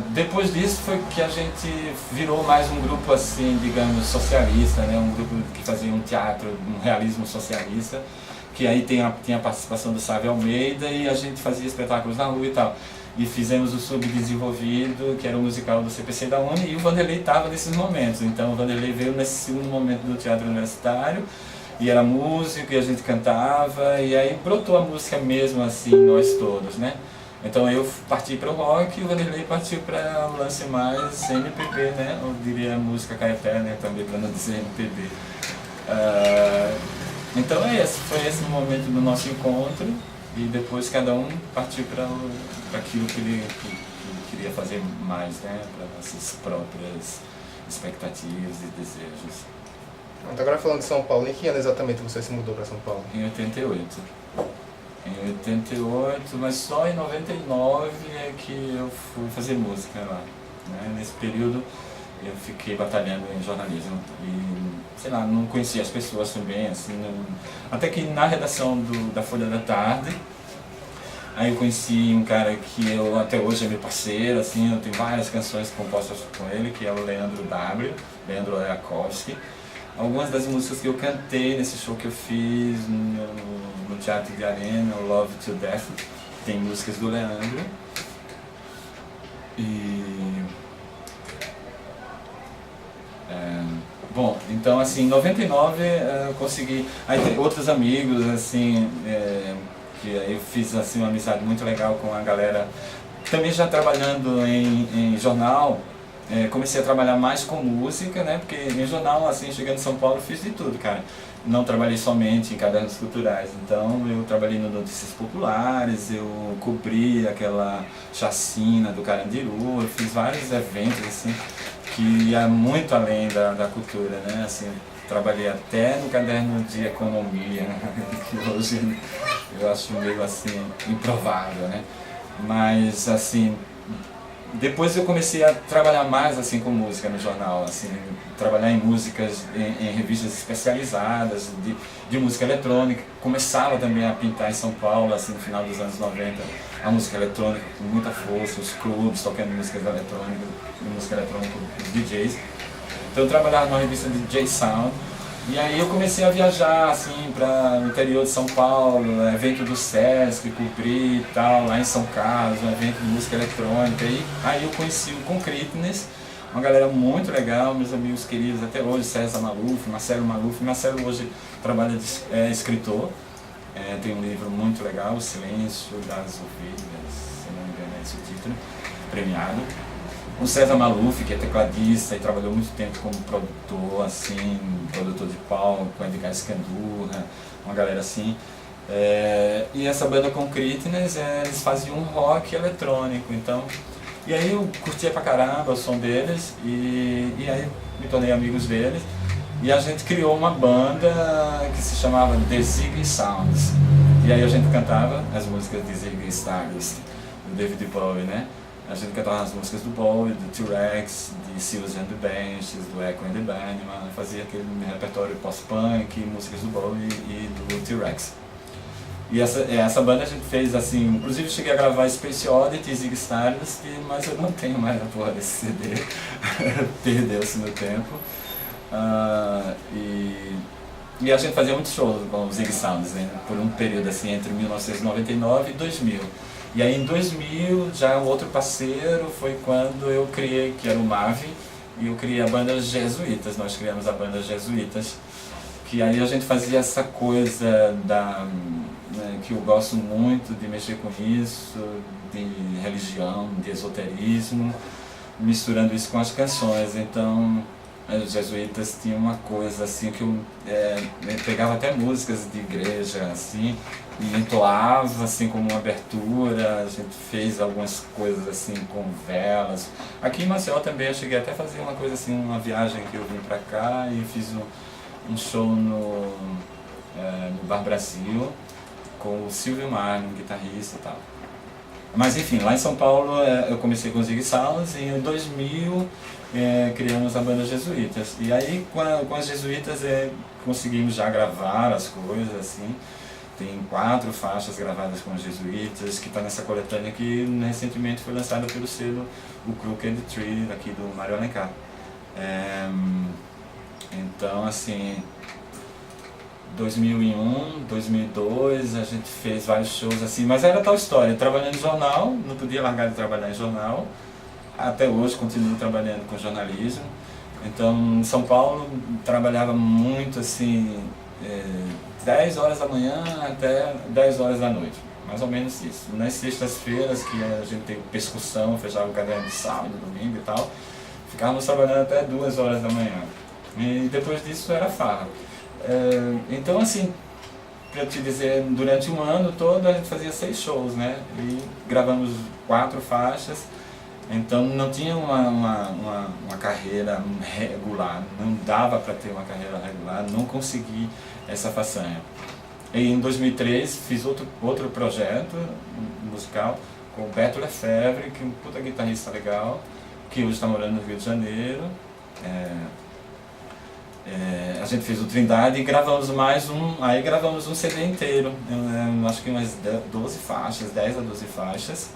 Depois disso foi que a gente virou mais um grupo, assim, digamos, socialista, né? Um grupo que fazia um teatro, um realismo socialista, que aí tinha a participação do Sávio Almeida e a gente fazia espetáculos na rua e tal. E fizemos o Subdesenvolvido, que era o musical do CPC da Uni, e o Vanderlei estava nesses momentos. Então o Vanderlei veio nesse segundo momento do teatro universitário, e era músico, e a gente cantava, e aí brotou a música mesmo, assim, nós todos, né? Então eu parti para o rock e o Vanderlei partiu para o lance mais MPB, né? Eu diria música caeté, né? Também para não dizer MPB. Então foi esse o momento do nosso encontro, e depois cada um partiu para aquilo que ele queria fazer mais, né? Para as suas próprias expectativas e desejos. Então, agora falando de São Paulo, em que ano exatamente você se mudou para São Paulo? Em 88. Em 88, mas só em 99 é que eu fui fazer música lá, né? Nesse período eu fiquei batalhando em jornalismo e, sei lá, não conhecia as pessoas também, assim, até que na redação da Folha da Tarde, aí eu conheci um cara que eu até hoje é meu parceiro, assim, eu tenho várias canções compostas com ele, que é o Leandro Leandro Leakowski. Algumas das músicas que eu cantei nesse show que eu fiz no Teatro de Arena, Love to Death, tem músicas do Leandro. Bom, então assim, em 99 eu consegui. Aí tem outros amigos, assim, que aí eu fiz assim, uma amizade muito legal com a galera. Também já trabalhando em jornal. Comecei a trabalhar mais com música, né? Porque em jornal, assim, chegando em São Paulo, fiz de tudo, cara. Não trabalhei somente em cadernos culturais, então eu trabalhei no Notícias Populares, eu cobri aquela chacina do Carandiru, eu fiz vários eventos, assim, que ia muito além da cultura, né? Assim, trabalhei até no caderno de economia, que hoje eu acho meio, assim, improvável, né? Mas, assim, depois eu comecei a trabalhar mais assim com música no jornal, assim, trabalhar em músicas, em revistas especializadas de música eletrônica. Começava também a pintar em São Paulo, assim, no final dos anos 90, a música eletrônica com muita força, os clubes tocando música eletrônica, os DJs. Então eu trabalhava numa revista de DJ Sound. E aí eu comecei a viajar assim para o interior de São Paulo, evento do Sesc, cobrir e tal, lá em São Carlos, um evento de música eletrônica. E aí eu conheci o Concreteness, uma galera muito legal, meus amigos queridos até hoje, César Maluf, Marcelo Maluf. Marcelo hoje trabalha de escritor, tem um livro muito legal, O Silêncio das Ovelhas, se não me engano é esse o título, premiado. O César Maluf, que é tecladista e trabalhou muito tempo como produtor, assim, produtor de palco, com Edgar Escandurra, uma galera assim. E essa banda Concreteness, eles faziam um rock eletrônico, então... E aí eu curtia pra caramba o som deles, e aí me tornei amigos deles. E a gente criou uma banda que se chamava The Ziggy Sounds. E aí a gente cantava as músicas de Ziggy Stardust, do David Bowie, né? A gente cantava as músicas do Bowie, do T-Rex, de Seals and the Benches, do Echo and the Bunnymen, fazia aquele repertório post-punk, músicas do Bowie e do T-Rex. E essa banda a gente fez assim, inclusive cheguei a gravar Space Oddity e Ziggy Stardust, mas eu não tenho mais a porra desse CD, perdeu-se no tempo. E a gente fazia muitos shows com os Ziggy Sounds, né, por um período assim, entre 1999 e 2000. E aí em 2000, já um outro parceiro foi quando eu criei, que era o Mavi, e eu criei a banda Jesuítas, nós criamos a banda Jesuítas, que aí a gente fazia essa coisa que eu gosto muito de mexer com isso, de religião, de esoterismo, misturando isso com as canções. Então os Jesuítas tinham uma coisa assim que eu pegava até músicas de igreja assim, e entoava assim como uma abertura. A gente fez algumas coisas assim com velas. Aqui em Maceió também eu cheguei até a fazer uma coisa assim, uma viagem que eu vim pra cá e fiz um show no Bar Brasil com o Silvio Marlon, guitarrista e tal. Mas enfim, lá em São Paulo eu comecei com os Ziggy Sounds e em 2000 criamos a banda Jesuítas. E aí com as Jesuítas conseguimos já gravar as coisas assim. Tem 4 faixas gravadas com os Jesuítas, que está nessa coletânea que recentemente foi lançada pelo selo o Crooked Tree, aqui do Mário Alencar. Então, assim, 2001, 2002, a gente fez vários shows assim, mas era tal história, trabalhando em jornal, não podia largar de trabalhar em jornal, até hoje continuo trabalhando com jornalismo. Então, em São Paulo, trabalhava muito assim, 10 horas da manhã até 10 horas da noite, mais ou menos isso. Nas sextas-feiras, que a gente tem percussão, fechava o caderno de sábado, domingo e tal, ficávamos trabalhando até 2 horas da manhã. E depois disso era farra. Então assim, para te dizer, durante um ano todo a gente fazia 6 shows, né? E gravamos 4 faixas. Então não tinha uma carreira regular, não dava para ter uma carreira regular, não consegui essa façanha. E em 2003 fiz outro projeto musical com o Beto Lefebvre, que é um puta guitarrista legal, que hoje está morando no Rio de Janeiro. A gente fez o Trindade e gravamos gravamos um CD inteiro, acho que umas 12 faixas, 10 a 12 faixas.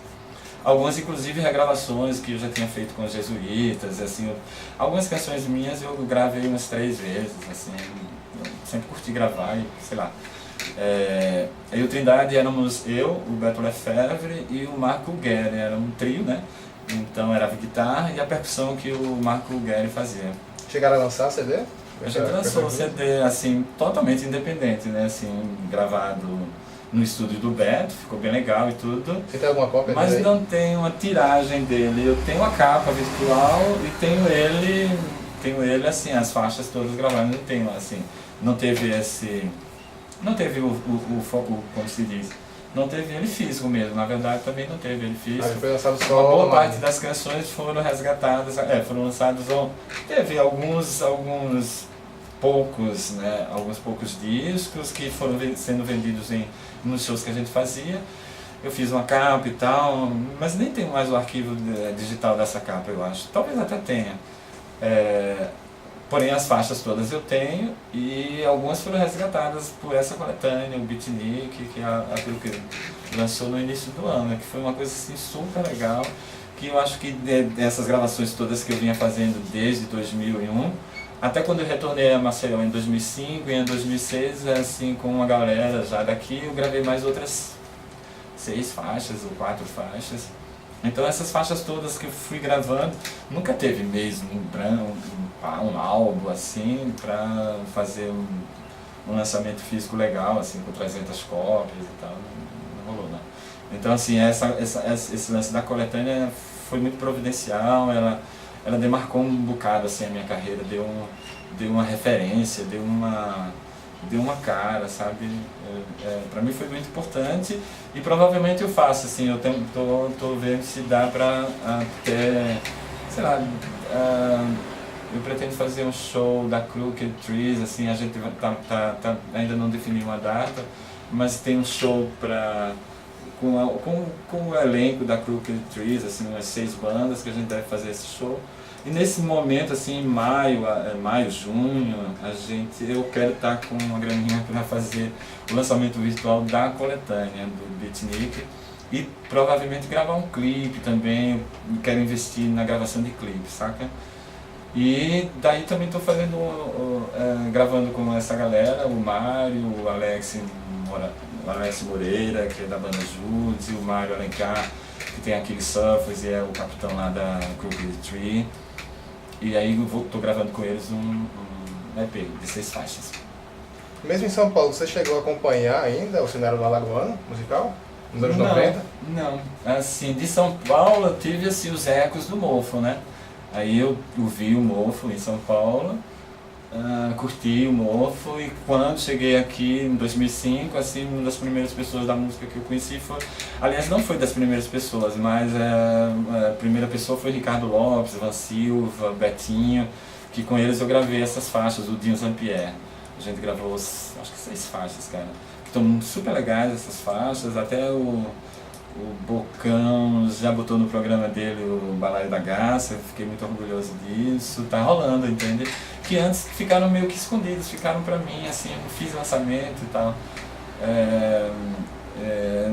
Algumas inclusive regravações que eu já tinha feito com os Jesuítas, assim, algumas canções minhas eu gravei umas 3 vezes, assim, eu sempre curti gravar e sei lá. E o Trindade éramos eu, o Beto Lefebvre e o Marco Guerri, era um trio, né? Então era a guitarra e a percussão que o Marco Guerri fazia. Chegaram a lançar CD? A gente lançou o CD assim, totalmente independente, né? Assim, gravado no estúdio do Beto, ficou bem legal e tudo. Você tem alguma cópia mas dele? Não tenho uma tiragem dele. Eu tenho a capa virtual e tenho ele assim, as faixas todas gravadas. Não tenho assim, não teve como se diz, não teve ele físico mesmo. Na verdade também não teve ele físico. Foi lançado só uma boa parte das canções foram resgatadas, foram lançados. Teve alguns poucos, né, alguns poucos discos que foram sendo vendidos nos shows que a gente fazia. eu fiz uma capa e tal, mas nem tenho mais o arquivo digital dessa capa, eu acho. Talvez até tenha. Porém, as faixas todas eu tenho e algumas foram resgatadas por essa coletânea, o Beatnik, que é aquilo que lançou no início do ano, que foi uma coisa assim super legal, que eu acho que dessas gravações todas que eu vinha fazendo desde 2001, até quando eu retornei a Maceió em 2005 e em 2006, assim, com uma galera já daqui, eu gravei mais outras 6 faixas ou 4 faixas. Então essas faixas todas que eu fui gravando, nunca teve mesmo um álbum assim para fazer um lançamento físico legal, assim, com 300 cópias e tal, não rolou não. Então assim, esse lance da coletânea foi muito providencial, ela demarcou um bocado assim a minha carreira, deu uma referência, deu uma cara, sabe? Pra mim foi muito importante e provavelmente eu faço, assim, eu tô vendo se dá pra até, sei lá, eu pretendo fazer um show da Crooked Trees, assim, a gente ainda não definiu uma data, mas tem um show com o elenco da Crooked Trees, assim, umas 6 bandas que a gente deve fazer esse show. E nesse momento, assim, em maio, junho, eu quero estar com uma graninha para fazer o lançamento virtual da coletânea do Beatnik e provavelmente gravar um clipe também. Eu quero investir na gravação de clipe, saca? E daí também estou gravando com essa galera, o Mário, o Alex Moreira, que é da banda Judes, e o Mário Alencar, que tem aquele Surfers e é o capitão lá da Crooked Tree. E aí estou gravando com eles um EP de 6 faixas. Mesmo em São Paulo, você chegou a acompanhar ainda o cenário alagoano musical? Nos anos 90? Não. Assim, de São Paulo eu tive assim, os ecos do Mofo, né? Aí eu vi o Mofo em São Paulo, curti o Mofo e quando cheguei aqui em 2005, assim, uma das primeiras pessoas da música que eu conheci foi... Aliás, não foi das primeiras pessoas, mas a primeira pessoa foi Ricardo Lopes, Van Silva, Betinho, que com eles eu gravei essas faixas, o Dinho Zampier. A gente gravou, acho que 6 faixas, cara. Estão super legais essas faixas, até o Bocão já botou no programa dele o Balaio da Garça, eu fiquei muito orgulhoso disso, tá rolando, entende? Que antes ficaram meio que escondidos, ficaram pra mim, assim, eu fiz lançamento e tal,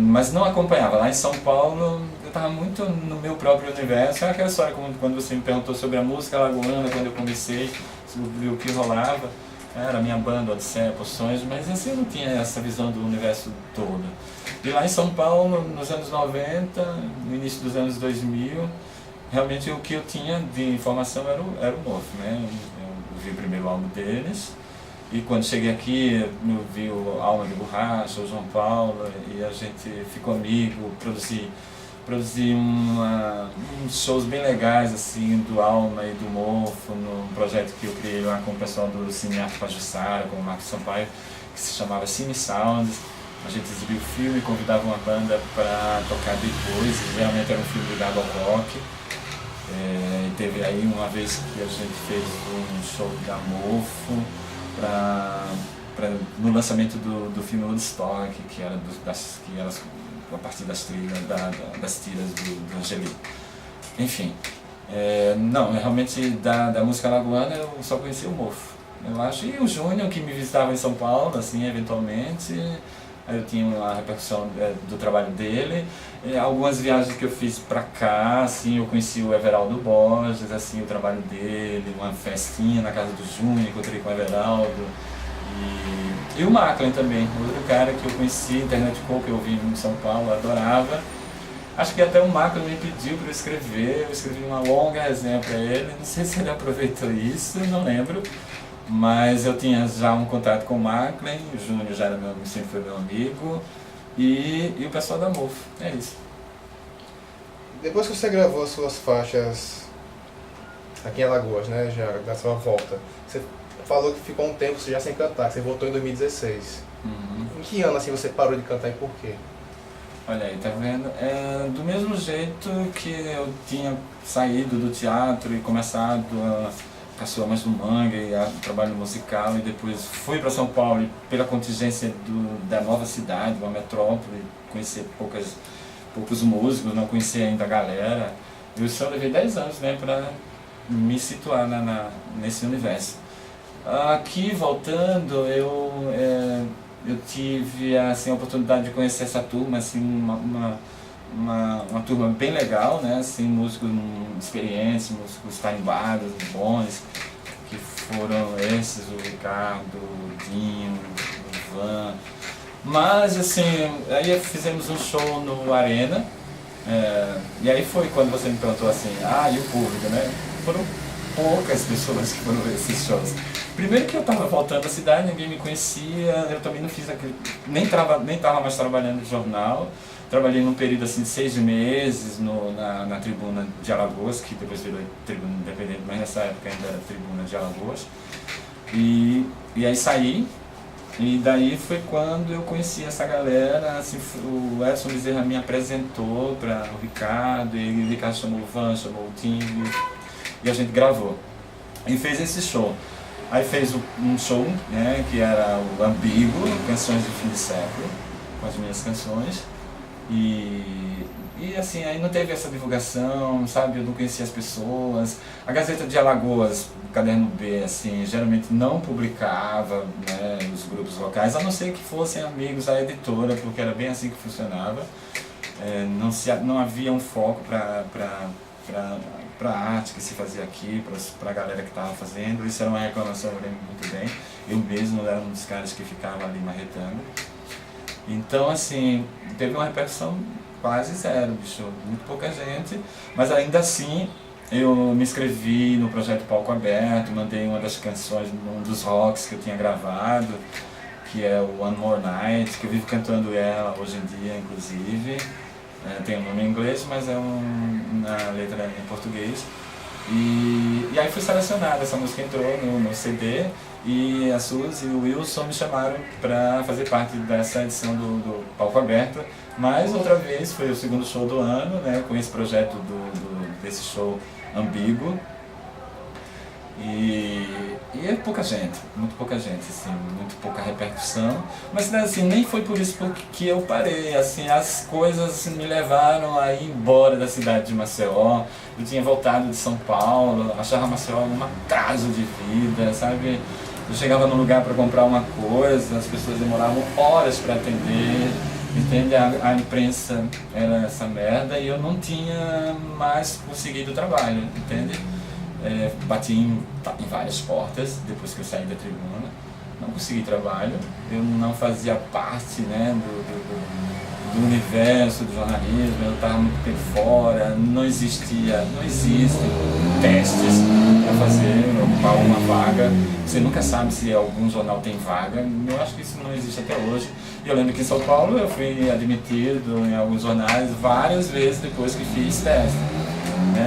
mas não acompanhava. Lá em São Paulo eu tava muito no meu próprio universo, é aquela história quando você me perguntou sobre a música alagoana, quando eu comecei, sobre o que rolava, era a minha banda, Odisseia, Poções, mas assim eu não tinha essa visão do universo todo. E lá em São Paulo, nos anos 90, no início dos anos 2000, realmente o que eu tinha de informação era o Mofo, né? Eu vi o primeiro álbum deles, e quando cheguei aqui, eu vi o Alma de Borracha, o João Paulo, e a gente ficou amigo, produzi uns shows bem legais assim, do Alma e do Mofo, num projeto que eu criei lá com o pessoal do Cine Arte Pajuçara, com o Marcos Sampaio, que se chamava Cine Sounds. A gente exibiu o filme, convidava uma banda para tocar depois, e geralmente era um filme ligado ao rock. E teve aí uma vez que a gente fez um show da Mofo no lançamento do filme Woodstock, que era a partir das tiras do Angeli. Enfim, não, realmente da música alagoana eu só conheci o Mofo, eu acho, e o Júnior, que me visitava em São Paulo, assim, eventualmente. Aí eu tinha uma repercussão do trabalho dele. Algumas viagens que eu fiz pra cá, assim, eu conheci o Everaldo Borges, assim, o trabalho dele, uma festinha na casa do Júnior, encontrei com o Everaldo. E o Macklin também, outro cara que eu conheci, Internet Coco, que eu vi em São Paulo, adorava. Acho que até o Macklin me pediu para eu escrevi uma longa resenha para ele, não sei se ele aproveitou isso, não lembro. Mas eu tinha já um contato com o Macklin, o Júnior já era sempre foi meu amigo, e o pessoal da Mofo, é isso. Depois que você gravou as suas faixas aqui em Alagoas, né, já da sua volta, você falou que ficou um tempo já sem cantar, que você voltou em 2016. Uhum. Em que ano assim você parou de cantar e por quê? Olha aí, tá vendo? Do mesmo jeito que eu tinha saído do teatro e começado Caçula mais do Manga e trabalho musical, e depois fui para São Paulo e pela contingência da nova cidade, uma metrópole, conhecer poucos músicos, não conhecia ainda a galera. Eu só levei 10 anos, né, para me situar nesse universo. Aqui, voltando, eu tive assim, a oportunidade de conhecer essa turma, assim, uma turma bem legal, né? Assim, músicos experientes, músicos tarimbados, bons, que foram esses, o Ricardo, o Dinho, o Ivan. Mas assim, aí fizemos um show no Arena, e aí foi quando você me perguntou assim, e o público, né? Foram poucas pessoas que foram ver esses shows. Primeiro que eu estava voltando à cidade, ninguém me conhecia, eu também não fiz aquele, nem estava mais trabalhando no jornal. Trabalhei num período assim de 6 meses na Tribuna de Alagoas, que depois virou Tribuna Independente, mas nessa época ainda era Tribuna de Alagoas. E aí saí, e daí foi quando eu conheci essa galera, assim, o Edson Bezerra me apresentou para o Ricardo, e o Ricardo chamou o Van, chamou o Tim, e a gente gravou. E fez esse show. Aí fez um show, né, que era o Ambíguo, Canções do Fim de Século, com as minhas canções. E assim, aí não teve essa divulgação, sabe, eu não conhecia as pessoas. A Gazeta de Alagoas, o Caderno B, assim, geralmente não publicava, né, os grupos locais, a não ser que fossem amigos da editora, porque era bem assim que funcionava. Não havia um foco para a arte que se fazia aqui, para a galera que estava fazendo. Isso era uma reclamação, eu lembro muito bem. Eu mesmo era um dos caras que ficava ali marretando. Então, assim, teve uma repercussão quase zero, bicho, muito pouca gente, mas ainda assim eu me inscrevi no projeto Palco Aberto, mandei uma das canções, um dos rocks que eu tinha gravado, que é o One More Night, que eu vivo cantando ela hoje em dia, inclusive. Tem um nome em inglês, mas é na letra em português. E aí fui selecionada, essa música entrou no CD, e a Suzy e o Wilson me chamaram para fazer parte dessa edição do Palco Aberto. Mais outra vez, foi o segundo show do ano, né, com esse projeto desse show Ambíguo. E é pouca gente, muito pouca gente, assim, muito pouca repercussão, mas assim, nem foi por isso que eu parei, assim, as coisas assim, me levaram a ir embora da cidade de Maceió. Eu tinha voltado de São Paulo, achava Maceió um atraso de vida, sabe? Eu chegava num lugar para comprar uma coisa, as pessoas demoravam horas para atender, entende? A imprensa era essa merda e eu não tinha mais conseguido trabalho, entende? Bati em várias portas depois que eu saí da Tribuna, não consegui trabalho, eu não fazia parte, né, do universo do jornalismo, eu estava muito tempo fora, não existem testes para fazer, ocupar uma vaga, você nunca sabe se algum jornal tem vaga, eu acho que isso não existe até hoje. E eu lembro que em São Paulo eu fui admitido em alguns jornais várias vezes depois que fiz teste.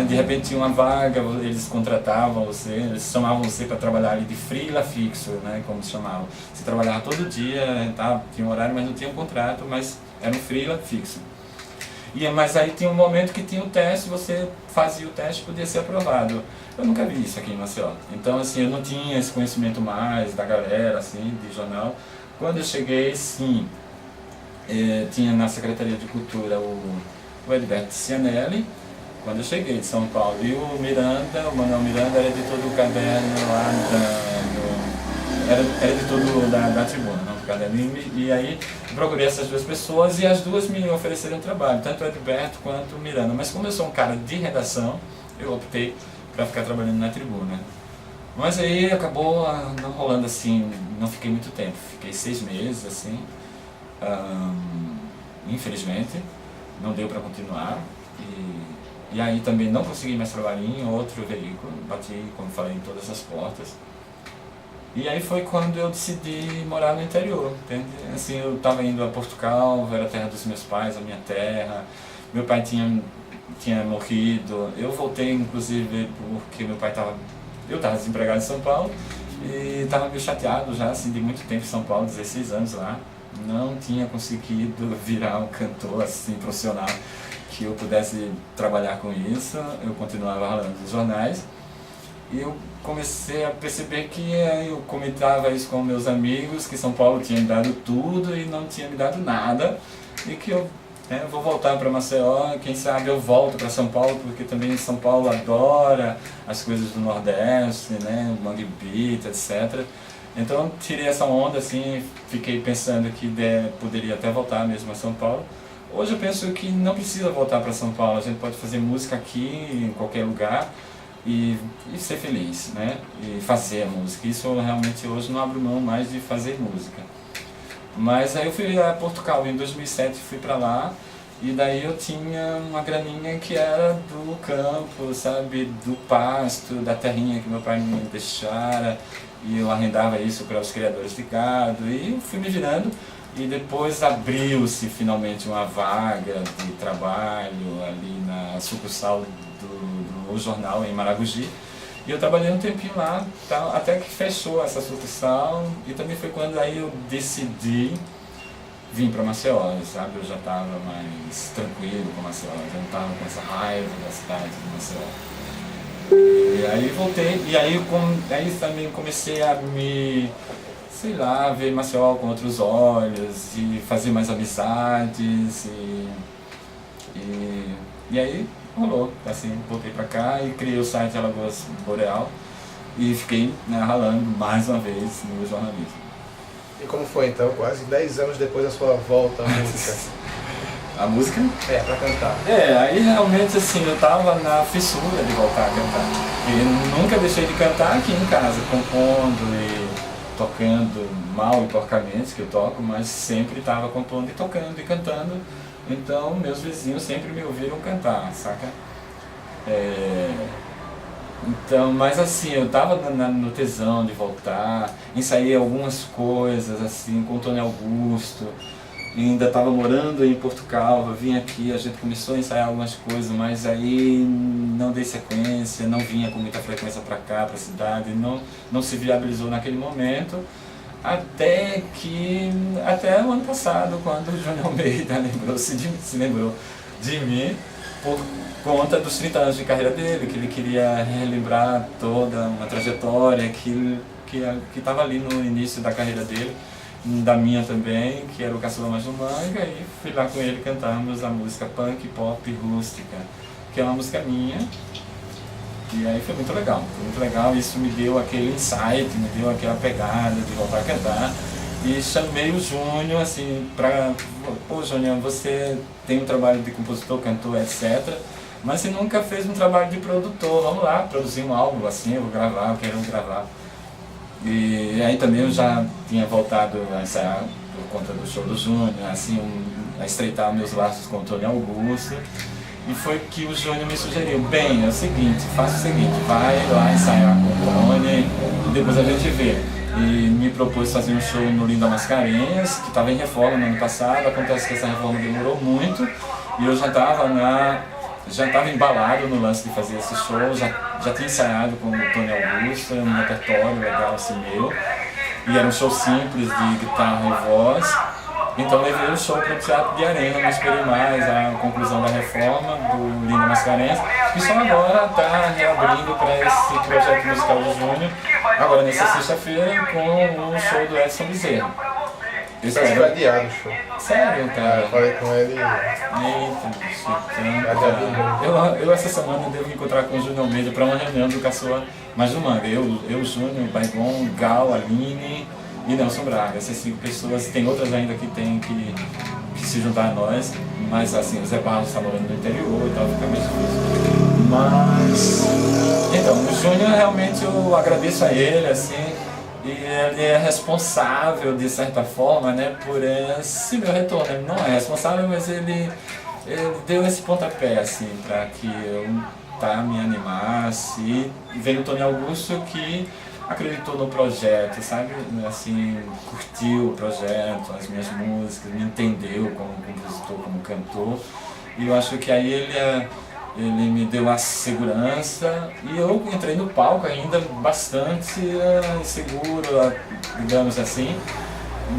De repente tinha uma vaga, eles contratavam você, eles chamavam você para trabalhar ali de freela fixo, né, como se chamava. Você trabalhava todo dia, tinha um horário, mas não tinha um contrato, mas era um freela fixo. Mas aí tinha um momento que tinha o teste, você fazia o teste e podia ser aprovado. Eu nunca vi isso aqui em Maceió. Então, assim, eu não tinha esse conhecimento mais da galera, assim, de jornal. Quando eu cheguei, sim, tinha na Secretaria de Cultura o Edberto Cianelli, quando eu cheguei de São Paulo, e o Manuel Miranda era editor do caderno lá, era editor da Tribuna, não, do caderno, e aí procurei essas duas pessoas e as duas me ofereceram trabalho, tanto o Edberto quanto o Miranda, mas como eu sou um cara de redação, eu optei para ficar trabalhando na Tribuna. Mas aí acabou não rolando assim, não fiquei muito tempo, fiquei 6 meses assim, infelizmente, não deu para continuar. E aí também não consegui mais trabalhar em outro veículo, bati, como falei, em todas as portas. E aí foi quando eu decidi morar no interior, entende? Assim, eu estava indo a Porto Calvo, era a terra dos meus pais, a minha terra. Meu pai tinha morrido, eu voltei inclusive porque meu pai eu estava desempregado em São Paulo e estava meio chateado já, assim, de muito tempo em São Paulo, 16 anos lá. Não tinha conseguido virar um cantor assim, profissional, que eu pudesse trabalhar com isso, eu continuava ralando nos jornais. E eu comecei a perceber que eu comentava isso com meus amigos, que São Paulo tinha me dado tudo e não tinha me dado nada, e que eu vou voltar para Maceió, quem sabe eu volto para São Paulo, porque também São Paulo adora as coisas do Nordeste, né, o Mangue Beat, etc. Então eu tirei essa onda assim, fiquei pensando que poderia até voltar mesmo a São Paulo. Hoje eu penso que não precisa voltar para São Paulo, a gente pode fazer música aqui, em qualquer lugar, e ser feliz, né? E fazer a música. Isso realmente hoje não abro mão mais de fazer música. Mas aí eu fui a Portugal, em 2007 fui para lá, e daí eu tinha uma graninha que era do campo, sabe? Do pasto, da terrinha que meu pai me deixara, e eu arrendava isso para os criadores de gado, e fui me virando. E depois abriu-se finalmente uma vaga de trabalho ali na sucursal do jornal em Maragogi. E eu trabalhei um tempinho lá, tal, até que fechou essa sucursal. E também foi quando aí eu decidi vir para Maceió, sabe? Eu já estava mais tranquilo com Maceió, já não estava com essa raiva da cidade de Maceió. E aí voltei, e aí também comecei a sei lá, ver Maceió com outros olhos e fazer mais amizades e aí rolou, assim, voltei pra cá e criei o site Alagoas Boreal e fiquei, né, ralando mais uma vez no jornalismo. E como foi então, quase 10 anos depois da sua volta à música? A música? Pra cantar. Aí realmente assim, eu tava na fissura de voltar a cantar. E nunca deixei de cantar aqui em casa, compondo e tocando mal e porcamente, que eu toco, mas sempre estava compondo e tocando e cantando. Então meus vizinhos sempre me ouviram cantar, saca? Então, mas assim, eu estava no tesão de voltar, ensaiei algumas coisas assim com o Tony Augusto, ainda estava morando em Portugal, eu vim aqui, a gente começou a ensaiar algumas coisas, mas aí não dei sequência, não vinha com muita frequência para cá, para a cidade, não se viabilizou naquele momento, até o ano passado, quando o Júnior Almeida se lembrou de mim, por conta dos 30 anos de carreira dele, que ele queria relembrar toda uma trajetória que estava ali no início da carreira dele, da minha também, que era o Caçula Mais do Manga, e fui lá com ele cantarmos a música Punk Pop Rústica, que é uma música minha, e aí foi muito legal, isso me deu aquele insight, me deu aquela pegada de voltar a cantar, e chamei o Júnior, assim, pô Júnior, você tem um trabalho de compositor, cantor, etc., mas você nunca fez um trabalho de produtor, vamos lá, produzir um álbum assim, eu quero gravar. E aí também eu já tinha voltado a ensaiar por conta do show do Júnior, assim, a estreitar meus laços com o Tony Augusto. E foi que o Júnior me sugeriu, bem, é o seguinte, faça o seguinte, vai lá ensaiar com o Tony e depois a gente vê. E me propôs fazer um show no Linda Mascarenhas, que estava em reforma no ano passado, acontece que essa reforma demorou muito e eu já estava embalado no lance de fazer esse show, já tinha ensaiado com o Tony Augusto, um repertório legal assim meu, e era um show simples de guitarra e voz, então levei o show para o Teatro de Arena, não esperei mais a conclusão da reforma do Linda Mascarenhas, e só agora está reabrindo para esse projeto musical do Júnior, agora nessa sexta-feira com o show do Edson Bezerra. Isso é adiado o show. Sério, cara? Eu falei com ele. Eita, então, eu essa semana devo encontrar com o Júnior Almeida para uma reunião do Caçula Mais do Manga. Eu, Júnior, Baigon, Gal, Aline e Nelson Braga. Essas 5 pessoas, tem outras ainda que tem que se juntar a nós, mas assim, o Zé Barros está morando no interior e tal, fica mais difícil. Mas, então, o Júnior realmente eu agradeço a ele, assim, e ele é responsável, de certa forma, né, por esse meu retorno. Ele não é responsável, mas ele deu esse pontapé, assim, para que eu me animasse. E veio o Tony Augusto, que acreditou no projeto, sabe? Assim, curtiu o projeto, as minhas músicas, me entendeu como compositor, como cantor. E eu acho que aí ele me deu a segurança e eu entrei no palco ainda bastante inseguro, digamos assim,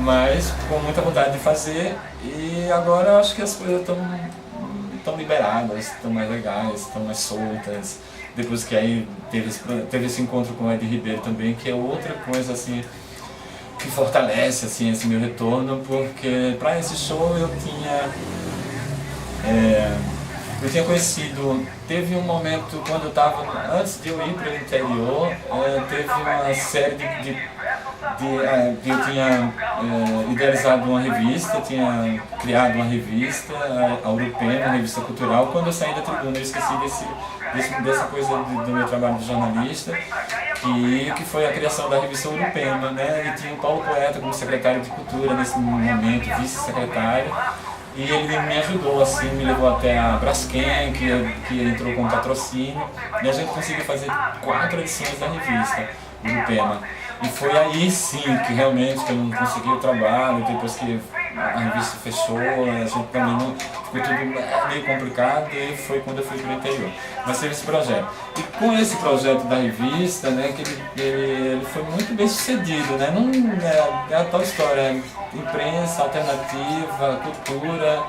mas com muita vontade de fazer. E agora eu acho que as coisas estão liberadas, estão mais legais, estão mais soltas. depois que aí teve esse encontro com o Ed Ribeiro também, que é outra coisa assim que fortalece assim esse meu retorno, porque para esse show eu tinha conhecido, teve um momento quando eu estava, antes de eu ir para o interior, teve uma série eu tinha idealizado uma revista, tinha criado uma revista, a Urupema, uma revista cultural. Quando eu saí da tribuna eu esqueci dessa coisa do meu trabalho de jornalista, que foi a criação da revista Urupema, né? E tinha o Paulo Poeta como secretário de cultura nesse momento, vice-secretário. E ele me ajudou, assim, me levou até a Braskem, que entrou com patrocínio, e a gente conseguiu fazer 4 edições da revista Urupema. E foi aí sim que realmente eu não consegui o trabalho, depois que a revista fechou, a gente também não, ficou tudo meio complicado, e foi quando eu fui para o interior. Mas teve esse projeto. E com esse projeto da revista, né, que ele foi muito bem sucedido, né? Não, é a tal história, imprensa, alternativa, cultura,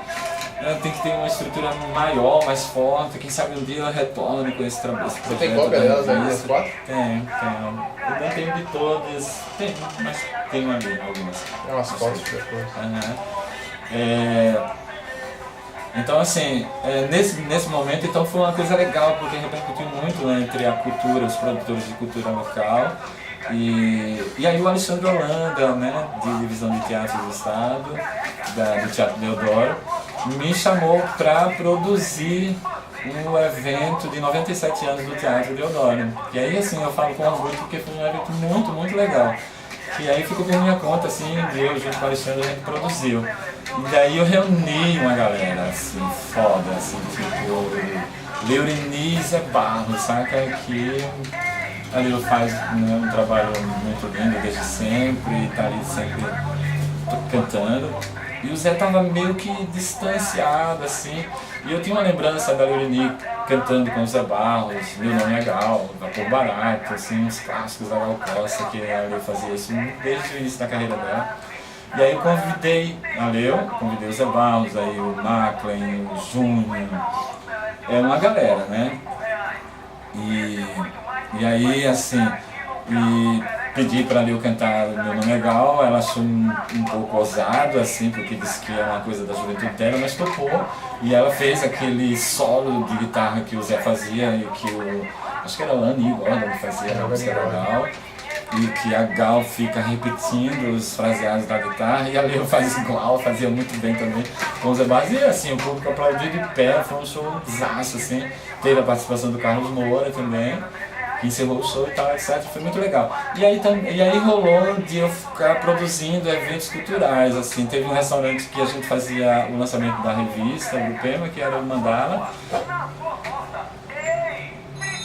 tem que ter uma estrutura maior, mais forte, quem sabe um dia eu retorno com esse projeto. Você tem cópia delas aí, das 4? Tem. Eu não tenho de todas, mas tenho ali algumas. É umas fotos depois. Então assim, nesse momento então foi uma coisa legal, porque repercutiu muito, né, entre a cultura, os produtores de cultura local. E aí o Alexandre Holanda, né, de Divisão de Teatro do Estado, do Teatro Deodoro, me chamou para produzir um evento de 97 anos do Teatro Deodoro. E aí assim, eu falo com orgulho porque foi um evento muito, muito legal. E aí ficou por minha conta, assim, eu junto com o Alexandre a gente produziu. E daí eu reuni uma galera, assim, foda, assim, tipo, Leurinize Barros, saca? Que a Leo faz, né, um trabalho muito lindo desde sempre, tá ali sempre cantando. E o Zé tava meio que distanciado, assim, e eu tinha uma lembrança da Leorini cantando com o Zé Barros, Meu Nome é Gal, Vapor Barato, assim, uns clássicos da Gal Costa, que a Leo fazia isso desde o início da carreira dela. E aí eu convidei o Zé Barros, aí o Maclen, o Júnior, uma galera, né? E aí, assim, pedi para a Leo cantar Meu Nome é Gal, ela achou um pouco ousado, assim, porque disse que era uma coisa da juventude dela, mas topou. E ela fez aquele solo de guitarra que o Zé fazia e que acho que era o Lani Gordon que fazia na música da Gal. E que a Gal fica repetindo os fraseados da guitarra, e a Leo faz igual, fazia muito bem também com o Zé Barros. E assim, o público aplaudiu de pé, foi um showzaço, assim. Teve a participação do Carlos Moura também, que encerrou o show e tal, etc. Foi muito legal. E aí rolou de eu ficar produzindo eventos culturais, assim. Teve um restaurante que a gente fazia o lançamento da revista, do Pema, que era o Mandala.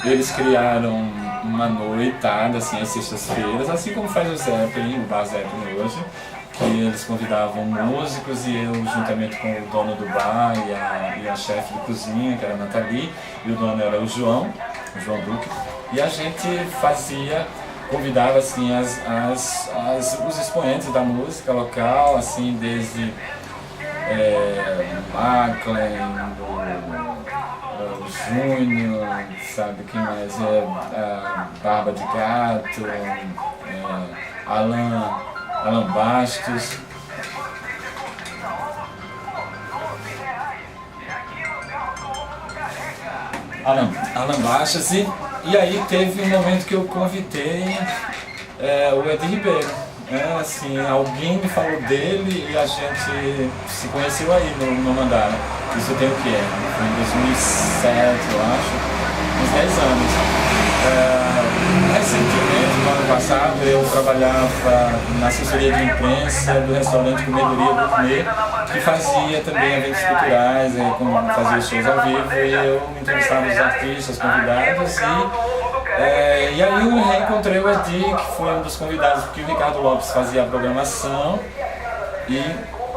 Eles criaram uma noitada, assim, às sextas-feiras, assim como faz o Zeppelin, o Bar Zeppelin hoje, que eles convidavam músicos e eu, juntamente com o dono do bar e a chefe de cozinha, que era a Nathalie, e o dono era o João Duque, e a gente convidava, assim, os expoentes da música local, assim, desde Maclen, Júnior, sabe, quem mais? Barba de Gato, Alan Bastos. Alan Bastos, e aí teve um momento que eu convidei o Ed Ribeiro. Assim, alguém me falou dele e a gente se conheceu aí no Mandala. Isso tem o quê? Foi em 2007, eu acho, uns 10 anos. Recentemente, no ano passado, eu trabalhava na assessoria de imprensa do restaurante Comedoria Gourmet, que fazia também eventos culturais, fazia shows ao vivo, e eu entrevistava os artistas, convidados, e aí eu reencontrei o Edi, que foi um dos convidados, porque o Ricardo Lopes fazia a programação, e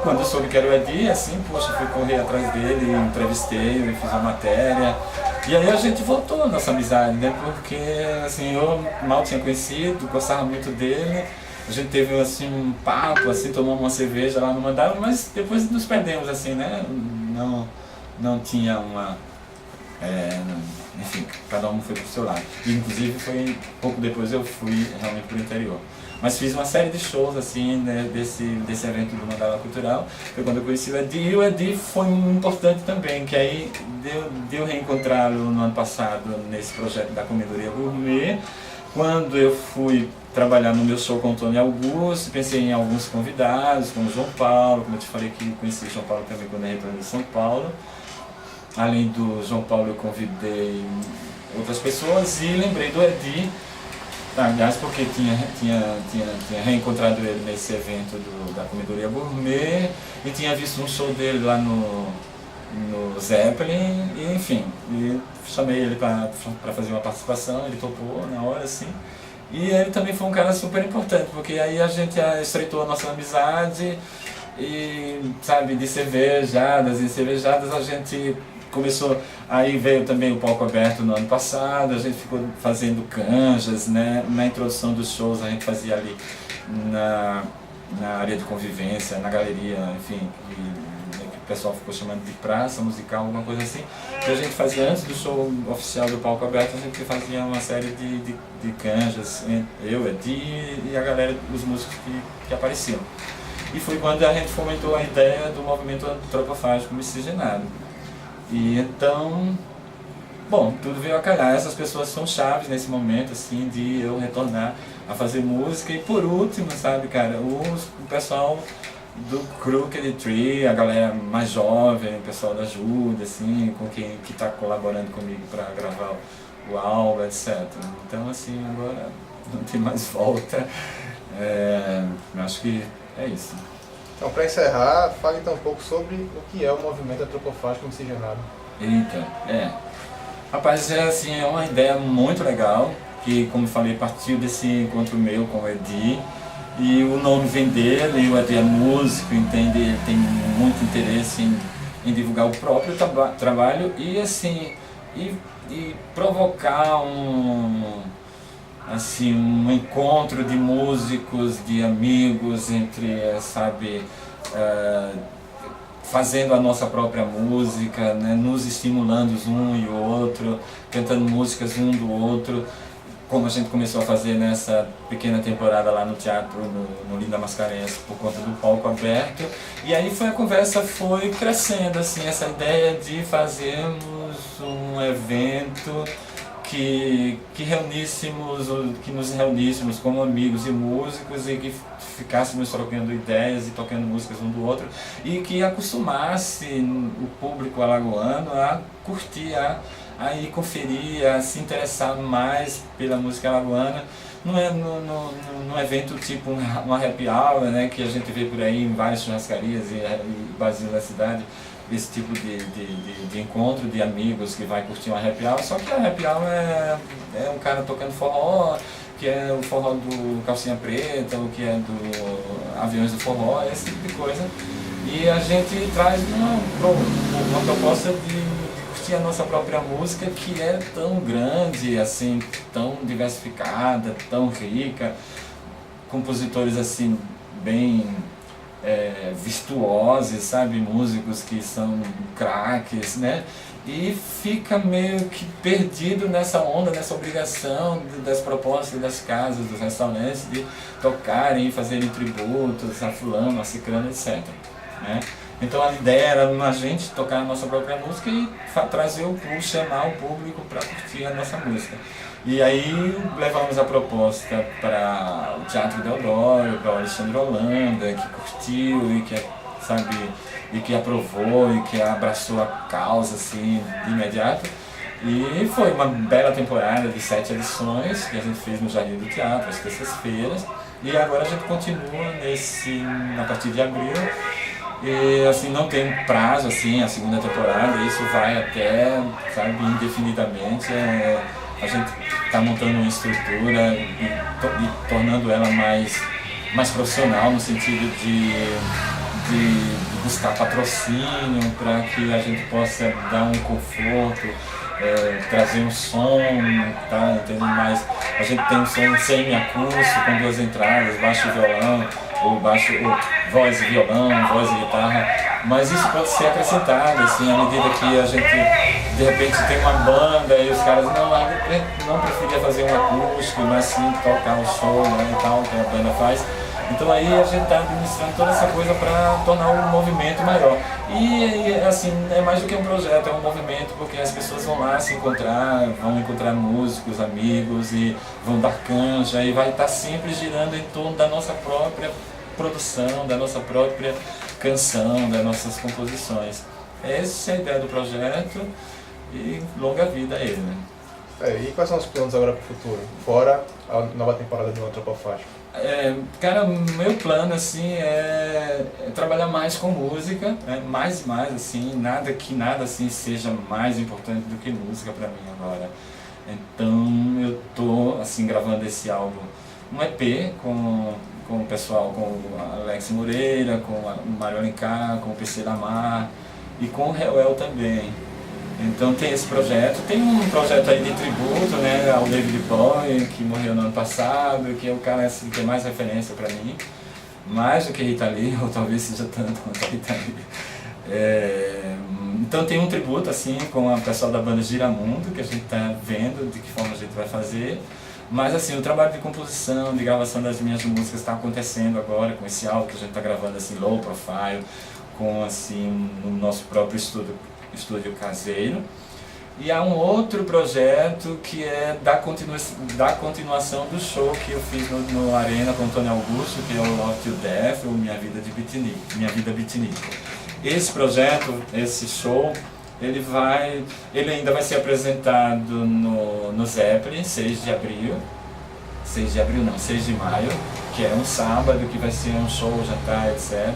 quando eu soube que era o Edi, assim, poxa, fui correr atrás dele, entrevistei, fiz uma matéria, e aí a gente voltou a nossa amizade, né, porque, assim, eu mal tinha conhecido, gostava muito dele, a gente teve, assim, um papo, assim, tomamos uma cerveja lá no Mandala, mas depois nos perdemos, assim, né, não tinha enfim, cada um foi pro seu lado. E, inclusive, foi pouco depois eu fui realmente pro interior. Mas fiz uma série de shows, assim, né, desse evento do Mandala Cultural. Foi quando eu conheci o Edi, e o Edi foi importante também, que aí deu reencontrá-lo no ano passado nesse projeto da Comedoria Gourmet. Quando eu fui trabalhar no meu show com o Tony Augusto, pensei em alguns convidados, como o João Paulo, como eu te falei que conheci o João Paulo também quando eu retornei de São Paulo. Além do João Paulo, eu convidei outras pessoas e lembrei do Edi, aliás, porque tinha reencontrado ele nesse evento da Comedoria Gourmet e tinha visto um show dele lá no Zeppelin, e enfim, e chamei ele para fazer uma participação, ele topou na hora, assim. E ele também foi um cara super importante, porque aí a gente estreitou a nossa amizade e, sabe, de cervejadas em cervejadas a gente começou, aí veio também o palco aberto no ano passado, a gente ficou fazendo canjas, né? Na introdução dos shows a gente fazia ali na área de convivência, na galeria, enfim, que o pessoal ficou chamando de praça musical, alguma coisa assim, que a gente fazia antes do show oficial do palco aberto, a gente fazia uma série de canjas, eu, Edi e a galera, os músicos que apareciam. E foi quando a gente fomentou a ideia do movimento antropofágico miscigenado. E então, bom, tudo veio a calhar. Essas pessoas são chaves nesse momento, assim, de eu retornar a fazer música. E por último, sabe, cara, o pessoal do Crooked Tree, a galera mais jovem, o pessoal da Ajuda, assim, com quem que está colaborando comigo para gravar o álbum, etc. Então, assim, agora não tem mais volta. Eu acho que é isso. Então, para encerrar, fale então um pouco sobre o que é o movimento antropofágico miscigenado. Eita, rapaz, assim, é uma ideia muito legal, que, como eu falei, partiu desse encontro meu com o Edi, e o nome vem dele, e o Edi é músico, entende? Ele tem muito interesse em divulgar o próprio trabalho e, assim, e provocar um encontro de músicos, de amigos, entre, sabe, fazendo a nossa própria música, né, nos estimulando um e o outro, cantando músicas um do outro, como a gente começou a fazer nessa pequena temporada lá no teatro, no Linda Mascarenhas, por conta do palco aberto. E aí a conversa foi crescendo, assim, essa ideia de fazermos um evento que nos reuníssemos como amigos e músicos e que ficássemos trocando ideias e tocando músicas um do outro e que acostumasse o público alagoano a curtir, a ir conferir, a se interessar mais pela música alagoana. Não é num evento tipo um happy hour, né, que a gente vê por aí em várias churrascarias e barzinhos da cidade, esse tipo de encontro de amigos que vai curtir uma happy hour, só que a happy hour é um cara tocando forró, que é o forró do Calcinha Preta, ou que é do Aviões do Forró, esse tipo de coisa. E a gente traz uma proposta de curtir a nossa própria música, que é tão grande, assim, tão diversificada, tão rica, compositores assim bem virtuosos, sabe, músicos que são craques, né? E fica meio que perdido nessa onda, nessa obrigação das propostas das casas, dos restaurantes de tocarem e fazerem tributos a fulano, a ciclano, etc. Né? Então a ideia era a gente tocar a nossa própria música e chamar o público para curtir a nossa música. E aí levamos a proposta para o Teatro Deodoro, para o Alexandre Holanda, que curtiu e que, sabe, e que aprovou e que abraçou a causa assim, de imediato. E foi uma bela temporada de 7 edições que a gente fez no Jardim do Teatro, às terças-feiras. E agora a gente continua a partir de abril. E assim, não tem prazo, assim, a segunda temporada, isso vai até, sabe, indefinidamente. A gente está montando uma estrutura e tornando ela mais profissional, no sentido de buscar patrocínio para que a gente possa dar um conforto trazer um som, tá? Entende? Mas a gente tem um som semi-acústico com 2 entradas, baixo e violão, ou baixo, ou voz e violão, voz e guitarra, mas isso pode ser acrescentado, assim, à medida que a gente de repente tem uma banda e os caras não preferia fazer um acústico, mas sim tocar o show, né, e tal, que a banda faz. Então aí a gente está administrando toda essa coisa para tornar o movimento maior. E assim, é mais do que um projeto, é um movimento, porque as pessoas vão lá se encontrar, vão encontrar músicos, amigos e vão dar canja e vai estar sempre girando em torno da nossa própria produção, da nossa própria canção, das nossas composições. Essa é a ideia do projeto e longa vida a ele, né? E quais são os planos agora para o futuro, fora a nova temporada do Antropofágico? Cara, meu plano assim é trabalhar mais com música, né? mais assim, nada assim seja mais importante do que música para mim agora. Então eu tô assim gravando esse álbum, um EP com o pessoal, com o Alex Moreira, com o Mário Alencar, com o PC Lamar e com o Reuel também. Então tem esse projeto, tem um projeto aí de tributo, né, ao David Bowie, que morreu no ano passado, que é o cara assim, que tem mais referência para mim, mais do que Rita Lee, ou talvez seja tanto quanto a Rita Lee. Então tem um tributo assim com o pessoal da banda Giramundo, que a gente está vendo de que forma a gente vai fazer. Mas assim, o trabalho de composição, de gravação das minhas músicas está acontecendo agora com esse álbum que a gente está gravando assim, low profile, com assim, no nosso próprio estúdio caseiro. E há um outro projeto que é da continuação do show que eu fiz no Arena com o Tony Augusto, que é o Love to Death, ou Minha Vida Beatnik. Esse projeto, esse show, ele ainda vai ser apresentado no Zeppelin, 6 de maio, que é um sábado, que vai ser um show, jantar, etc.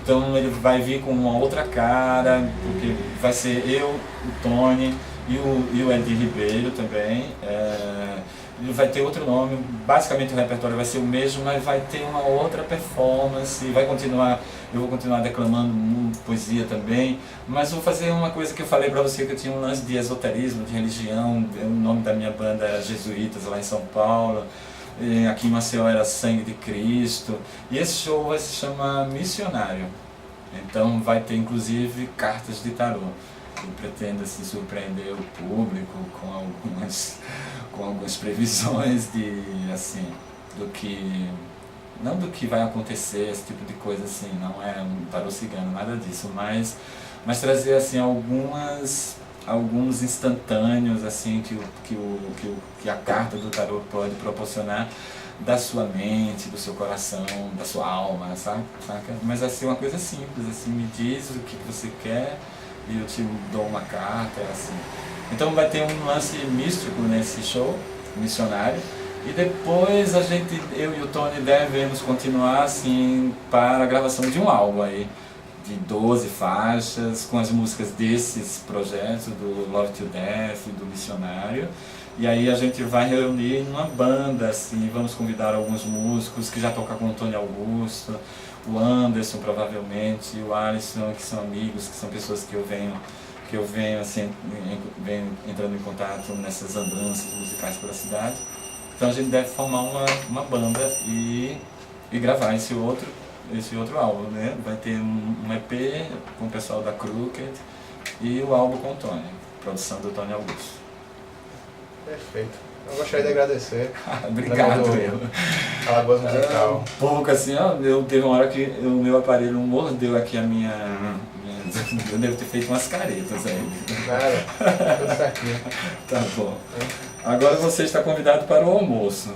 Então ele vai vir com uma outra cara, porque vai ser eu, o Tony e o Eddie Ribeiro também. Ele vai ter outro nome, basicamente o repertório vai ser o mesmo, mas vai ter uma outra performance, eu vou continuar declamando poesia também, mas vou fazer uma coisa que eu falei para você, que eu tinha um lance de esoterismo, de religião, o nome da minha banda era Jesuítas, lá em São Paulo. Aqui em Maceió era Sangue de Cristo, e esse show vai se chamar Missionário. Então vai ter inclusive cartas de tarô. Eu pretendo assim, surpreender o público com algumas previsões de assim, não do que vai acontecer, esse tipo de coisa assim, não é um tarô cigano, nada disso, mas trazer assim alguns instantâneos assim que a carta do tarô pode proporcionar da sua mente, do seu coração, da sua alma, saca? Mas assim, uma coisa simples, assim, me diz o que você quer e eu te dou uma carta, assim. Então vai ter um lance místico nesse show, missionário, e depois eu e o Tony devemos continuar assim para a gravação de um álbum aí, de 12 faixas, com as músicas desses projetos, do Love to Death, do Missionário. E aí a gente vai reunir numa banda, assim, vamos convidar alguns músicos que já tocam com o Tony Augusto, o Anderson provavelmente, o Alisson, que são amigos, que são pessoas que eu venho assim, venho entrando em contato nessas andanças musicais pela cidade. Então a gente deve formar uma banda e gravar esse outro álbum, né? Vai ter um EP com o pessoal da Crooked e o álbum com o Tony, produção do Tony Augusto. Perfeito. Eu gostaria de agradecer. Obrigado, Alagoas Musical. Um pouco assim, ó, teve uma hora que o meu aparelho mordeu aqui a minha... Eu devo ter feito umas caretas aí. Nada, tudo certinho. Tá bom. Agora você está convidado para o almoço.